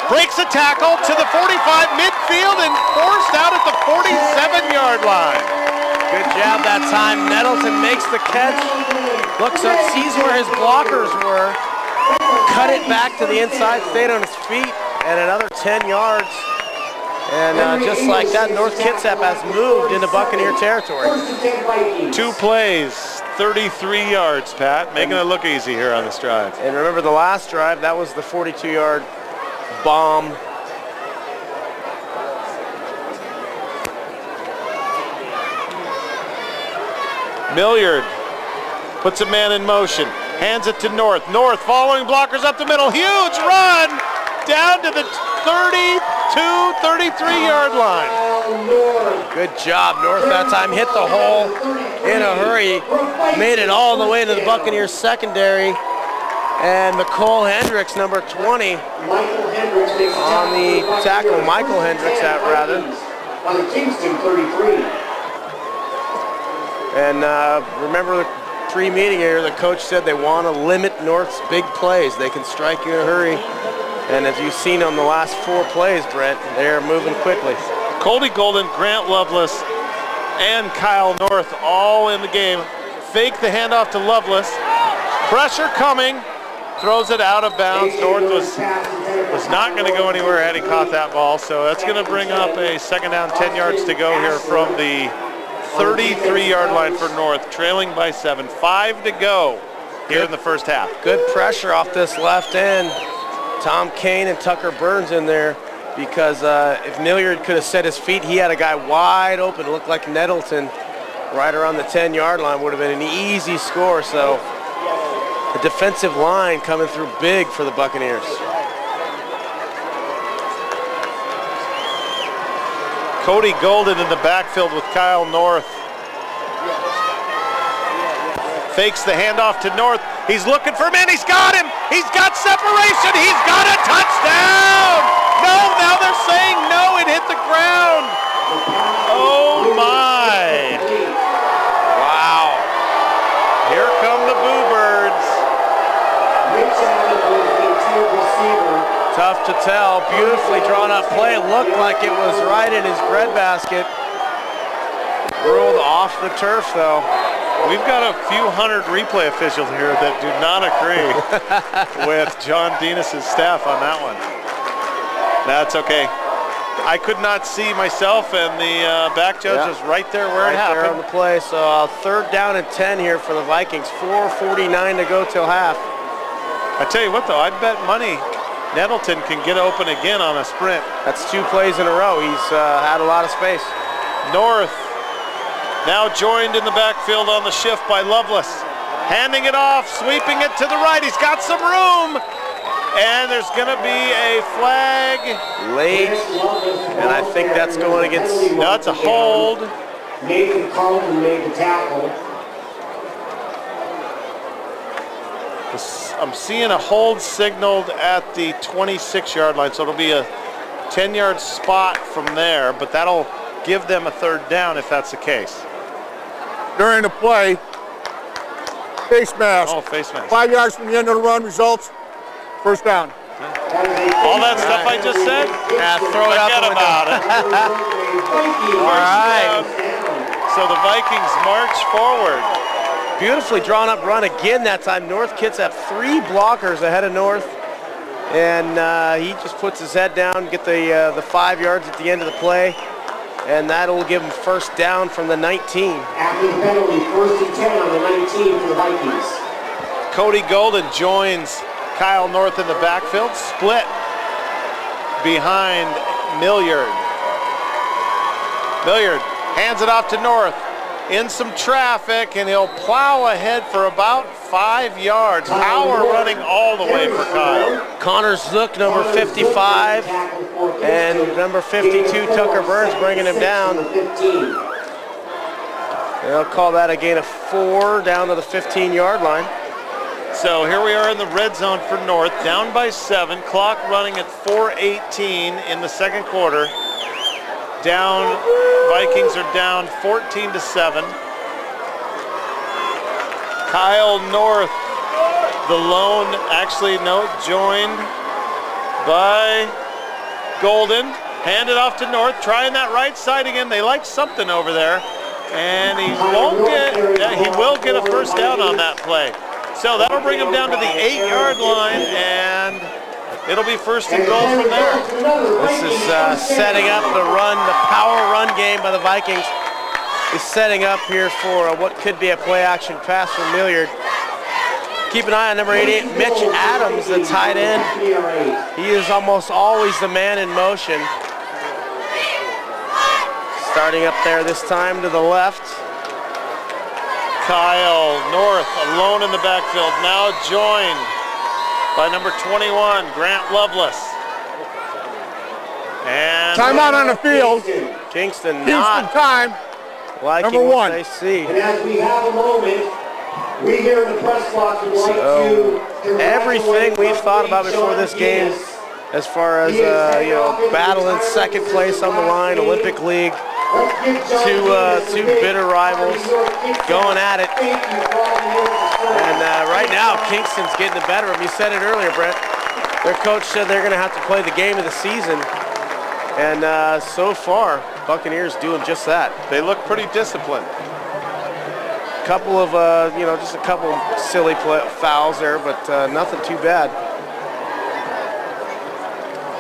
breaks a tackle to the 45 midfield and forced out at the 47-yard line. Good job that time. Nettleton makes the catch, looks up, sees where his blockers were, cut it back to the inside, stayed on his feet, and another 10 yards. And just like that, North Kitsap has moved into Buccaneer territory. 2 plays, 33 yards, Pat, making it look easy here on this drive. And remember the last drive, that was the 42-yard bomb. Billiard puts a man in motion, hands it to North. North following blockers up the middle, huge run down to the 33-yard line. Good job, North that time, hit the hole in a hurry, made it all the way to the Buccaneers secondary, and Nicole Hendricks, number 20, on the tackle, Michael Hendricks, rather. On the Kingston 33. And remember the pre-meeting here, the coach said they want to limit North's big plays. They can strike you in a hurry. And as you've seen on the last 4 plays, Brent, they're moving quickly. Cody Golden, Grant Lovelace, and Kyle North all in the game. Fake the handoff to Lovelace. Pressure coming. Throws it out of bounds. North was not going to go anywhere had he caught that ball. So that's going to bring up a second down, 10 yards to go here from the 33-yard line for North, trailing by 7. 5 to go here in the first half. Good pressure off this left end. Tom Kane and Tucker Burns in there, because if Milliard could have set his feet, he had a guy wide open. It looked like Nettleton right around the 10-yard line would have been an easy score. So the defensive line coming through big for the Buccaneers. Cody Golden in the backfield with Kyle North. Fakes the handoff to North. He's looking for a man. He's got him. He's got separation. He's got a touchdown. No, now they're saying no. It hit the ground. Oh, my. Wow. Here come the Boo Birds. Tough to tell. Beautifully drawn up play. It looked like it was right in his breadbasket. Ruled off the turf, though. We've got a few hundred replay officials here that do not agree with John Denis' staff on that one. That's okay. I could not see myself, and the back judge was right there where it happened. Right there on the play. So 3rd down and 10 here for the Vikings. 4:49 to go till half. I tell you what, though, I'd bet money Nettleton can get open again on a sprint. That's 2 plays in a row. He's had a lot of space. North now joined in the backfield on the shift by Lovelace. Handing it off, sweeping it to the right. He's got some room. And there's going to be a flag. Late. And I think that's going against... No, that's a hold. Nathan Carlton made the tackle. I'm seeing a hold signaled at the 26-yard line, so it'll be a 10-yard spot from there, but that'll give them a 3rd down if that's the case. During the play, face mask. Oh, face mask. 5 yards from the end of the run, results, 1st down. All that stuff I just said? Yeah, throw it out the window. About it. All right. So the Vikings march forward. Beautifully drawn up run again that time. North Kitsap 3 blockers ahead of North. And he just puts his head down, get the 5 yards at the end of the play. And that'll give him 1st down from the 19. After the penalty, 1st and 10 on the 19 for the Vikings. Cody Golden joins Kyle North in the backfield, split behind Milliard. Milliard hands it off to North in some traffic, and he'll plow ahead for about 5 yards. Power running all the way for Kyle. Connor Zook, number 55, and number 52, Tucker Burns, bringing him down. They'll call that a gain of 4 down to the 15-yard line. So here we are in the red zone for North, down by 7, clock running at 4:18 in the second quarter. Down, Vikings are down 14-7. Kyle North, the lone, actually no, joined by Golden. Handed off to North, trying that right side again. They like something over there. And he won't get, he will get a first down on that play. So that'll bring him down to the 8-yard line, and it'll be first and goal from there. This is setting up the run, the power run game by the Vikings is setting up here for what could be a play action pass from Milliard. Keep an eye on number 88, Mitch Adams, the tight end. He is almost always the man in motion. Starting up there this time to the left. Kyle North alone in the backfield, now joined by number 21, Grant Lovelace. And timeout on the field. Kingston Kingston not time. liking number what 1. they see. And as we have a moment, we here in the press box would like to everything we've thought about before this game, as far as you know, battling second place on the line, Olympic League, two bitter rivals going at it. And right now, Kingston's getting the better of them. You said it earlier, Brett. Their coach said they're going to have to play the game of the season. And so far, Buccaneers doing just that. they look pretty disciplined. Couple of, you know, just a couple silly fouls there, but nothing too bad.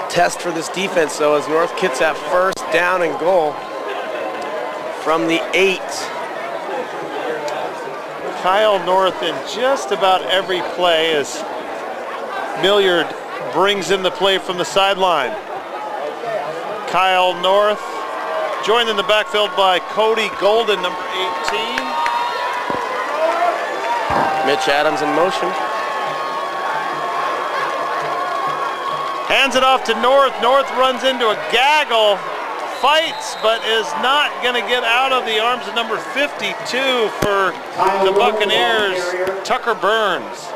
Test for this defense, though, as North Kitsap first down and goal from the 8. Kyle North in just about every play as Milliard brings in the play from the sideline. Kyle North joined in the backfield by Cody Golden, number 18. Mitch Adams in motion. Hands it off to North. North runs into a gaggle, fights, but is not going to get out of the arms of number 52 for the Buccaneers, Tucker Burns.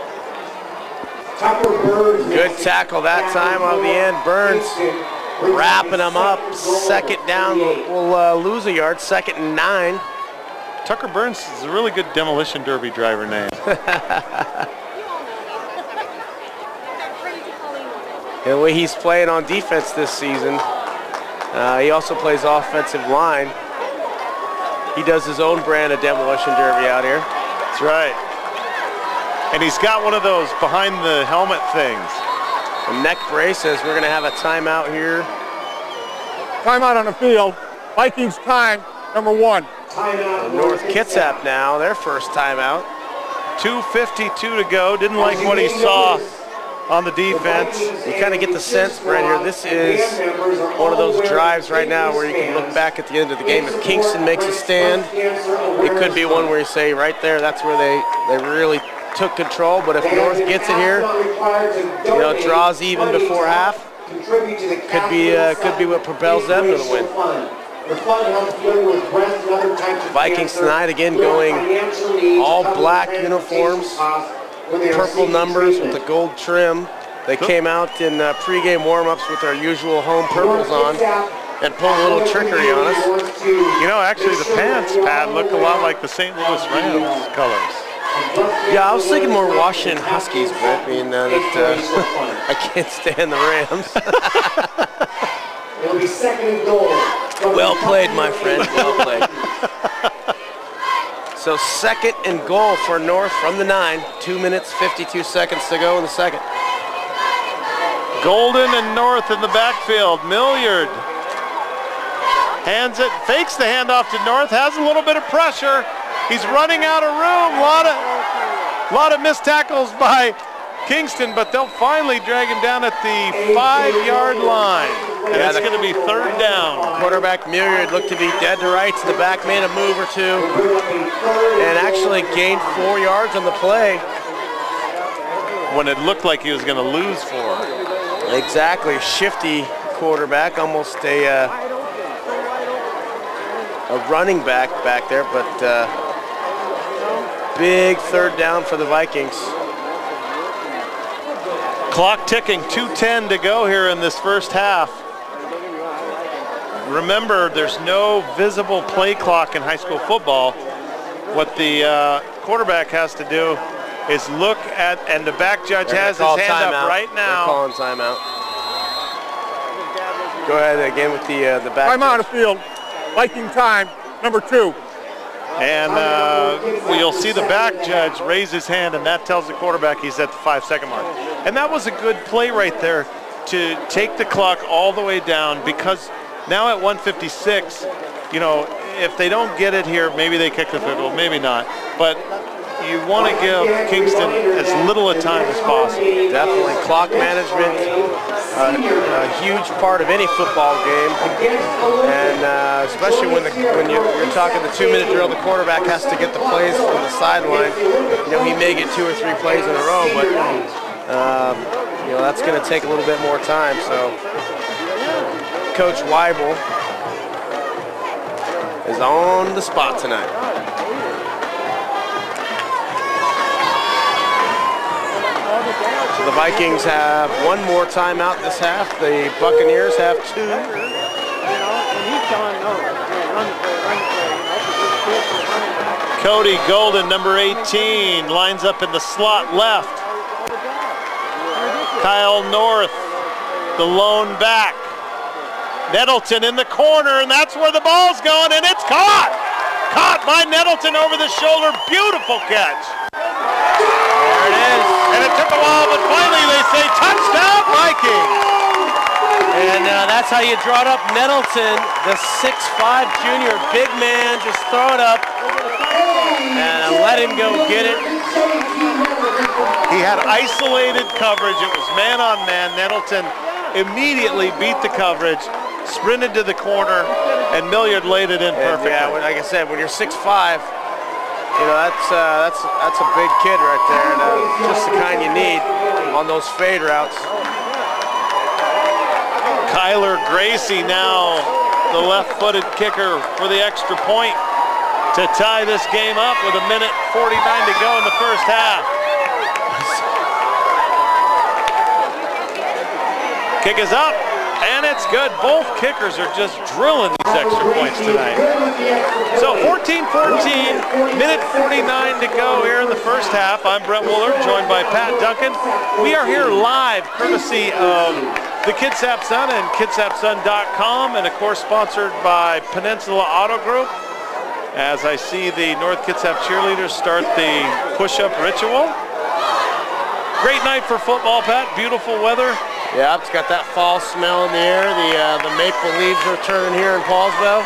Good tackle that time on the end. Burns wrapping him up. Second down, we'll lose a yard. 2nd and 9. Tucker Burns is a really good demolition derby driver name. The way he's playing on defense this season, he also plays offensive line. He does his own brand of demolition derby out here. That's right. And he's got one of those behind the helmet things. A neck braces. We're going to have a timeout here. Timeout on the field. Vikings time, number 1. North Kitsap now, their first timeout. 2:52 to go. Didn't like what he saw on the defense. You kind of get the sense, Brent, here, this is one of those drives right now where you can look back at the end of the game. If Kingston makes a stand, it could be one where you say right there, that's where they really took control. But if North gets it here, you know, draws even before half, could be what propels them to the win. Vikings tonight again going all black uniforms, purple numbers with the gold trim. They came out in pregame warm-ups with our usual home purples on and pulled a little trickery on us. You know, actually the pants, Pat, look a lot like the St. Louis Rams colors. Yeah, I was thinking more Washington Huskies, but I mean, I can't stand the Rams. It'll be 2nd and goal. Well played, my friend, well played. So 2nd and goal for North from the 9. 2 minutes, 52 seconds to go in the second. Golden and North in the backfield. Milliard hands it, fakes the handoff to North, has a little bit of pressure. He's running out of room. A lot of missed tackles by Kingston, but they'll finally drag him down at the 5-yard line. And it's going to be 3rd down. Quarterback Milliard looked to be dead to rights. The back made a move or two and actually gained 4 yards on the play. When it looked like he was going to lose 4. Exactly, shifty quarterback, almost a running back there, but big 3rd down for the Vikings. Clock ticking, 2:10 to go here in this first half. Remember, there's no visible play clock in high school football. What the quarterback has to do is look at, and the back judge has his hand up right now. They're calling timeout. Go ahead again with the back. Time out of field. Viking time, number 2. And you'll see the back judge raise his hand, and that tells the quarterback he's at the 5-second mark. And that was a good play right there to take the clock all the way down, because now at 1:56, you know, if they don't get it here, maybe they kick the field goal, maybe not. But you want to give Kingston as little a time as possible. Definitely. Clock management, a huge part of any football game. And especially when you're talking the 2-minute drill, the quarterback has to get the plays from the sideline. You know, he may get 2 or 3 plays in a row, but you know, that's going to take a little bit more time. So Coach Weibel is on the spot tonight. The Vikings have 1 more timeout this half. The Buccaneers have 2. Cody Golden, number 18, lines up in the slot left. Kyle North, the lone back. Nettleton in the corner, and that's where the ball's going, and it's caught! Caught by Nettleton over the shoulder. Beautiful catch. There it is. And it took a while, but finally they say touchdown Vikings. And that's how you draw it up. Nettleton, the 6'5" junior, big man, just throw it up and let him go get it. He had isolated coverage. It was man on man. Nettleton immediately beat the coverage, sprinted to the corner, and Milliard laid it in perfectly. Yeah, like I said, when you're 6'5", you know, that's a big kid right there, and just the kind you need on those fade routes. Kyler Gracie now the left-footed kicker for the extra point to tie this game up with 1:49 to go in the first half. Kick is up, and it's good. Both kickers are just drilling these extra points tonight. So 14-14, 1:49 to go here in the first half. I'm Brett Woolard, joined by Pat Duncan. We are here live, courtesy of the Kitsap Sun and kitsapsun.com, and of course sponsored by Peninsula Auto Group. As I see the North Kitsap cheerleaders start the push-up ritual. Great night for football, Pat. Beautiful weather. Yeah, it's got that fall smell in the air. The maple leaves are turning here in Paulsville.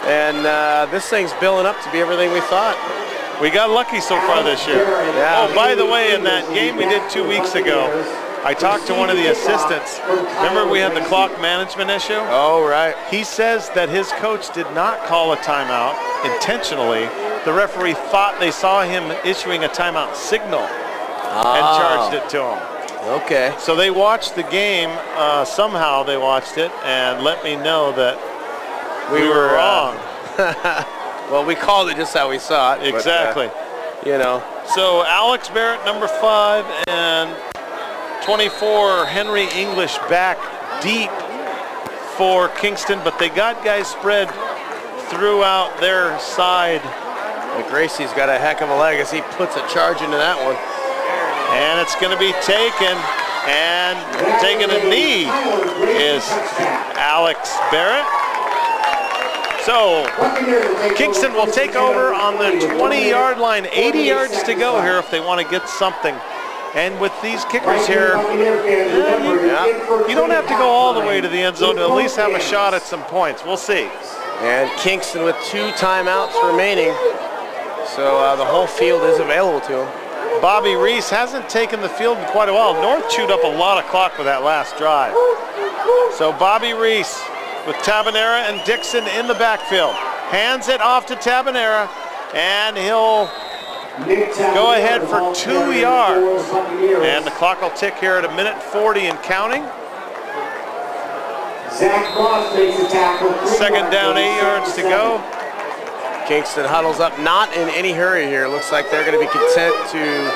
And this thing's building up to be everything we thought. We got lucky so far this year. Yeah. Oh, by the way, in that game we did 2 weeks ago, I talked to one of the assistants. Remember we had the clock management issue? Oh, right. He says that his coach did not call a timeout intentionally. The referee thought they saw him issuing a timeout signal and charged it to him. Okay. So they watched the game, somehow they watched it and let me know that we were wrong. Well, we called it just how we saw it. Exactly. But, you know. So Alex Barrett, number 5, and 24, Henry English back deep for Kingston, but they got guys spread throughout their side. Well, Gracie's got a heck of a leg as he puts a charge into that one. And it's going to be taken, and taking a knee is Alex Barrett. So Kingston will take over on the 20-yard line, 80 yards to go here if they want to get something. And with these kickers here, you don't have to go all the way to the end zone to at least have a shot at some points. We'll see. And Kingston with 2 timeouts remaining. So the whole field is available to him. Bobby Reese hasn't taken the field in quite a while. North chewed up a lot of clock with that last drive. So Bobby Reese with Tabanera and Dixon in the backfield. Hands it off to Tabanera, and he'll go ahead for 2 yards. And the clock will tick here at 1:40 and counting. Zach Moss makes a tackle. Second down, 8 yards to go. Kingston huddles up, not in any hurry here. Looks like they're going to be content to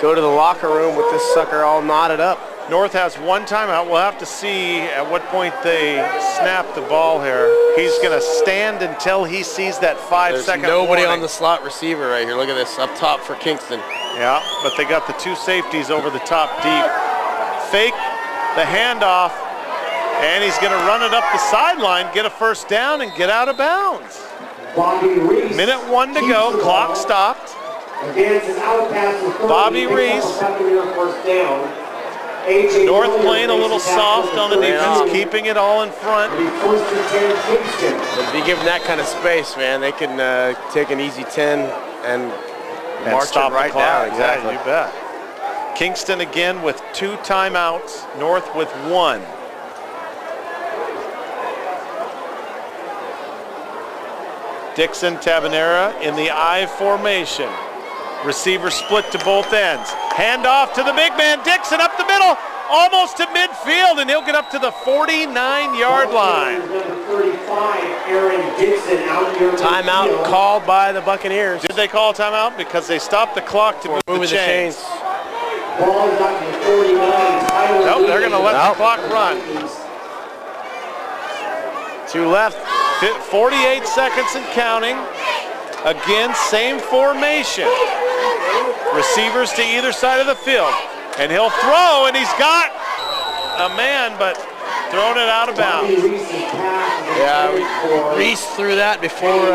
go to the locker room with this sucker all knotted up. North has one timeout. We'll have to see at what point they snap the ball here. He's going to stand until he sees that 5-second There's nobody warning. on the slot receiver right here. Look at this, up top for Kingston. Yeah, but they got the 2 safeties over the top deep. Fake the handoff, and he's going to run it up the sideline, get a first down, and get out of bounds. Minute 1 to go, clock stopped. Bobby Reese. North playing a little soft on the defense, keeping it all in front. If you give them that kind of space, man, they can take an easy 10 and march stop it right down. Exactly. Yeah, you bet. Kingston again with 2 timeouts, North with 1. Dixon, Tabanera in the I formation. Receiver split to both ends. Hand off to the big man, Dixon up the middle, almost to midfield, and he'll get up to the 49-yard line. Timeout called by the Buccaneers. Did they call a timeout? Because they stopped the clock to move the chains. Nope, they're going to let the clock run. 2 left. 48 seconds and counting. Again, same formation. Receivers to either side of the field. And he'll throw, and he's got a man, but throwing it out of bounds. Yeah, Reese threw that before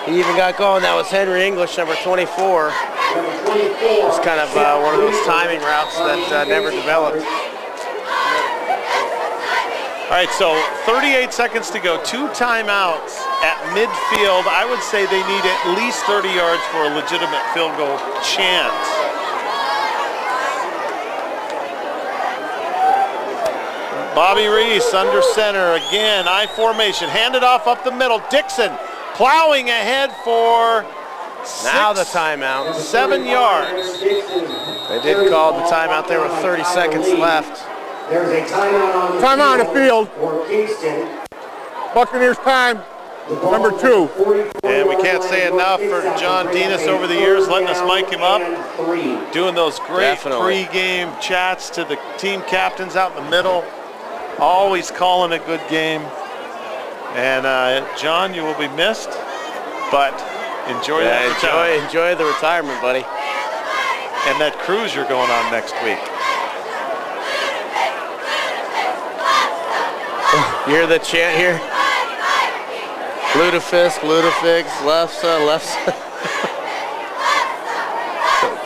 he even got going. That was Henry English, number 24. It's kind of one of those timing routes that never developed. All right, so 38 seconds to go, 2 timeouts at midfield. I would say they need at least 30 yards for a legitimate field goal chance. Bobby Reese under center again, I formation, handed off up the middle. Dixon plowing ahead for now the timeout. 7 yards. They did call the timeout there with 30 seconds left. There's a timeout on the field. For Kingston. Buccaneers time, number 2. And we can't say enough for John Dinas over the years, letting us mic him up, doing those great pre-game chats to the team captains out in the middle, always calling a good game. And John, you will be missed, but enjoy that retirement. Enjoy the retirement, buddy. And that cruise you're going on next week. You hear the chant here? Lutefisk, Lutefigs, left, left.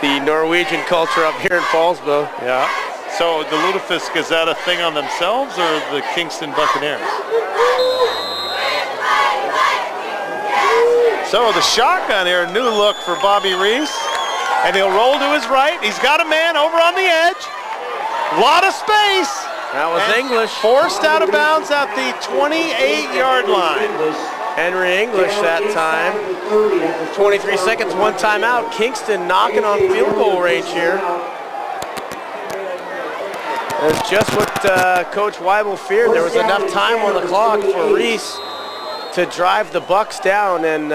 The Norwegian culture up here in Fallsville. Yeah. So the Lutefisk, is that a thing on themselves or the Kingston Buccaneers? So the shotgun here, new look for Bobby Reese. And he'll roll to his right. He's got a man over on the edge. A lot of space. That was English. Forced out of bounds at the 28-yard line. Henry English that time. 23 seconds, 1 timeout. Kingston knocking on field goal range here. That's just what Coach Weibel feared. There was enough time on the clock for Reese to drive the Bucks down and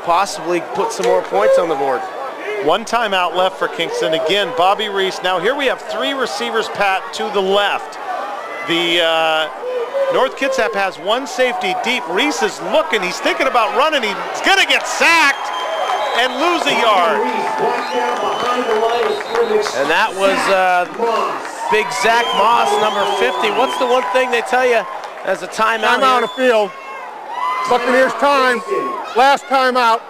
possibly put some more points on the board. 1 timeout left for Kingston. Again, Bobby Reese. Now here we have 3 receivers, Pat, to the left. The North Kitsap has 1 safety deep. Reese is looking. He's thinking about running. He's going to get sacked and lose a yard. And that was big Zach Moss, number 50. What's the one thing they tell you as a timeout? Timeout on the field. Buccaneers time. Last timeout.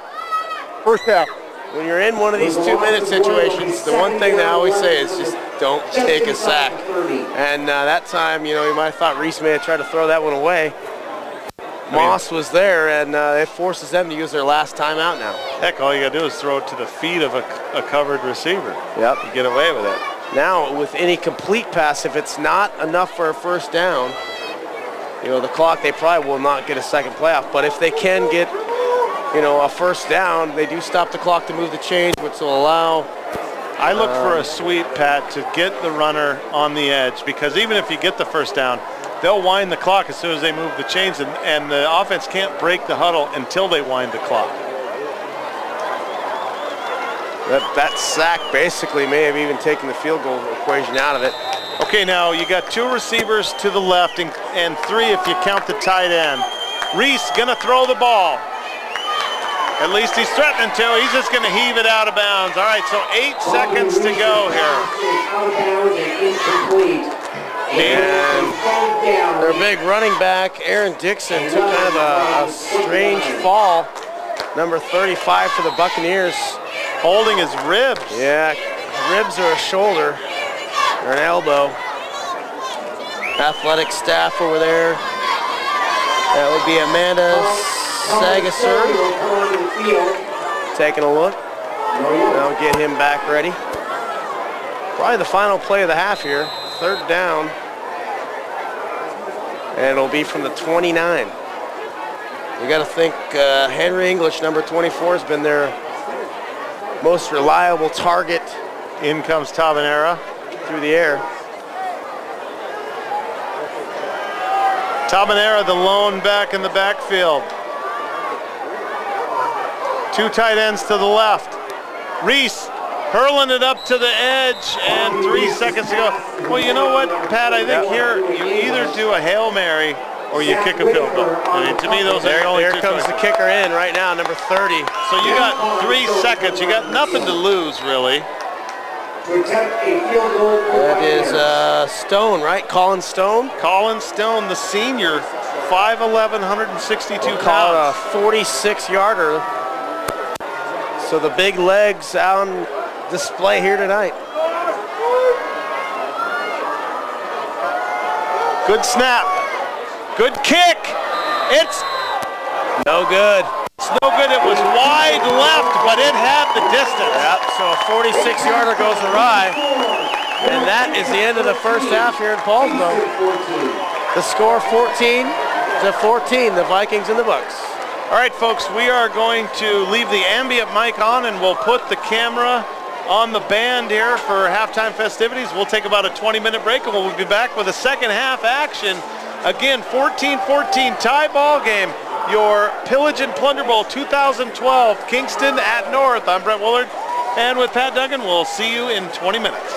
First half. When you're in one of these 2-minute situations, the one thing they always say is just don't take a sack. And that time, you know, you might have thought Reese may have tried to throw that one away. Moss was there, and it forces them to use their last timeout now. Heck, all you got to do is throw it to the feet of a covered receiver. Yep. You get away with it. Now, with any complete pass, if it's not enough for a first down, you know, the clock, they probably will not get a second playoff. But if they can get, you know, a first down, they do stop the clock to move the chains, which will allow. I look for a sweep, Pat, to get the runner on the edge, because even if you get the first down, they'll wind the clock as soon as they move the chains, and the offense can't break the huddle until they wind the clock. That sack basically may have even taken the field goal equation out of it. Okay, now you got 2 receivers to the left and 3 if you count the tight end. Reese gonna throw the ball. At least he's threatening to. He's just gonna heave it out of bounds. All right, so 8 seconds to go here. And their big running back, Aaron Dixon, took kind of a strange fall. Number 35 for the Buccaneers. Holding his ribs. Yeah, ribs or a shoulder or an elbow. Athletic staff over there. That would be Amanda Sagasser. Taking a look. Now get him back ready. Probably the final play of the half here. 3rd down. And it'll be from the 29. You got to think Henry English, number 24, has been their most reliable target. In comes Tabanera through the air. Tabanera, the lone back in the backfield. 2 tight ends to the left. Reese hurling it up to the edge, and 3 seconds to go. Well, you know what, Pat? I think here you either do a Hail Mary or you kick a field goal. I mean, to me, those are the only 2 Here comes the kicker in right now, number 30. So you got 3 seconds. You got nothing to lose, really. That is Stone, right? Colin Stone? Colin Stone, the senior, 5'11", 162 pounds. Call it a 46-yarder. So the big legs on display here tonight. Good snap. Good kick. It's no good. It's no good. It was wide left, but it had the distance. Yep, so a 46-yarder goes awry. And that is the end of the first half here in Paulsboro. The score 14-14, the Vikings and the Bucks. All right, folks, we are going to leave the ambient mic on, and we'll put the camera on the band here for halftime festivities. We'll take about a 20-minute break, and we'll be back with a second half action. Again, 14-14 tie ball game. Your Pillage and Plunder Bowl 2012, Kingston at North. I'm Brett Willard, and with Pat Duggan, we'll see you in 20 minutes.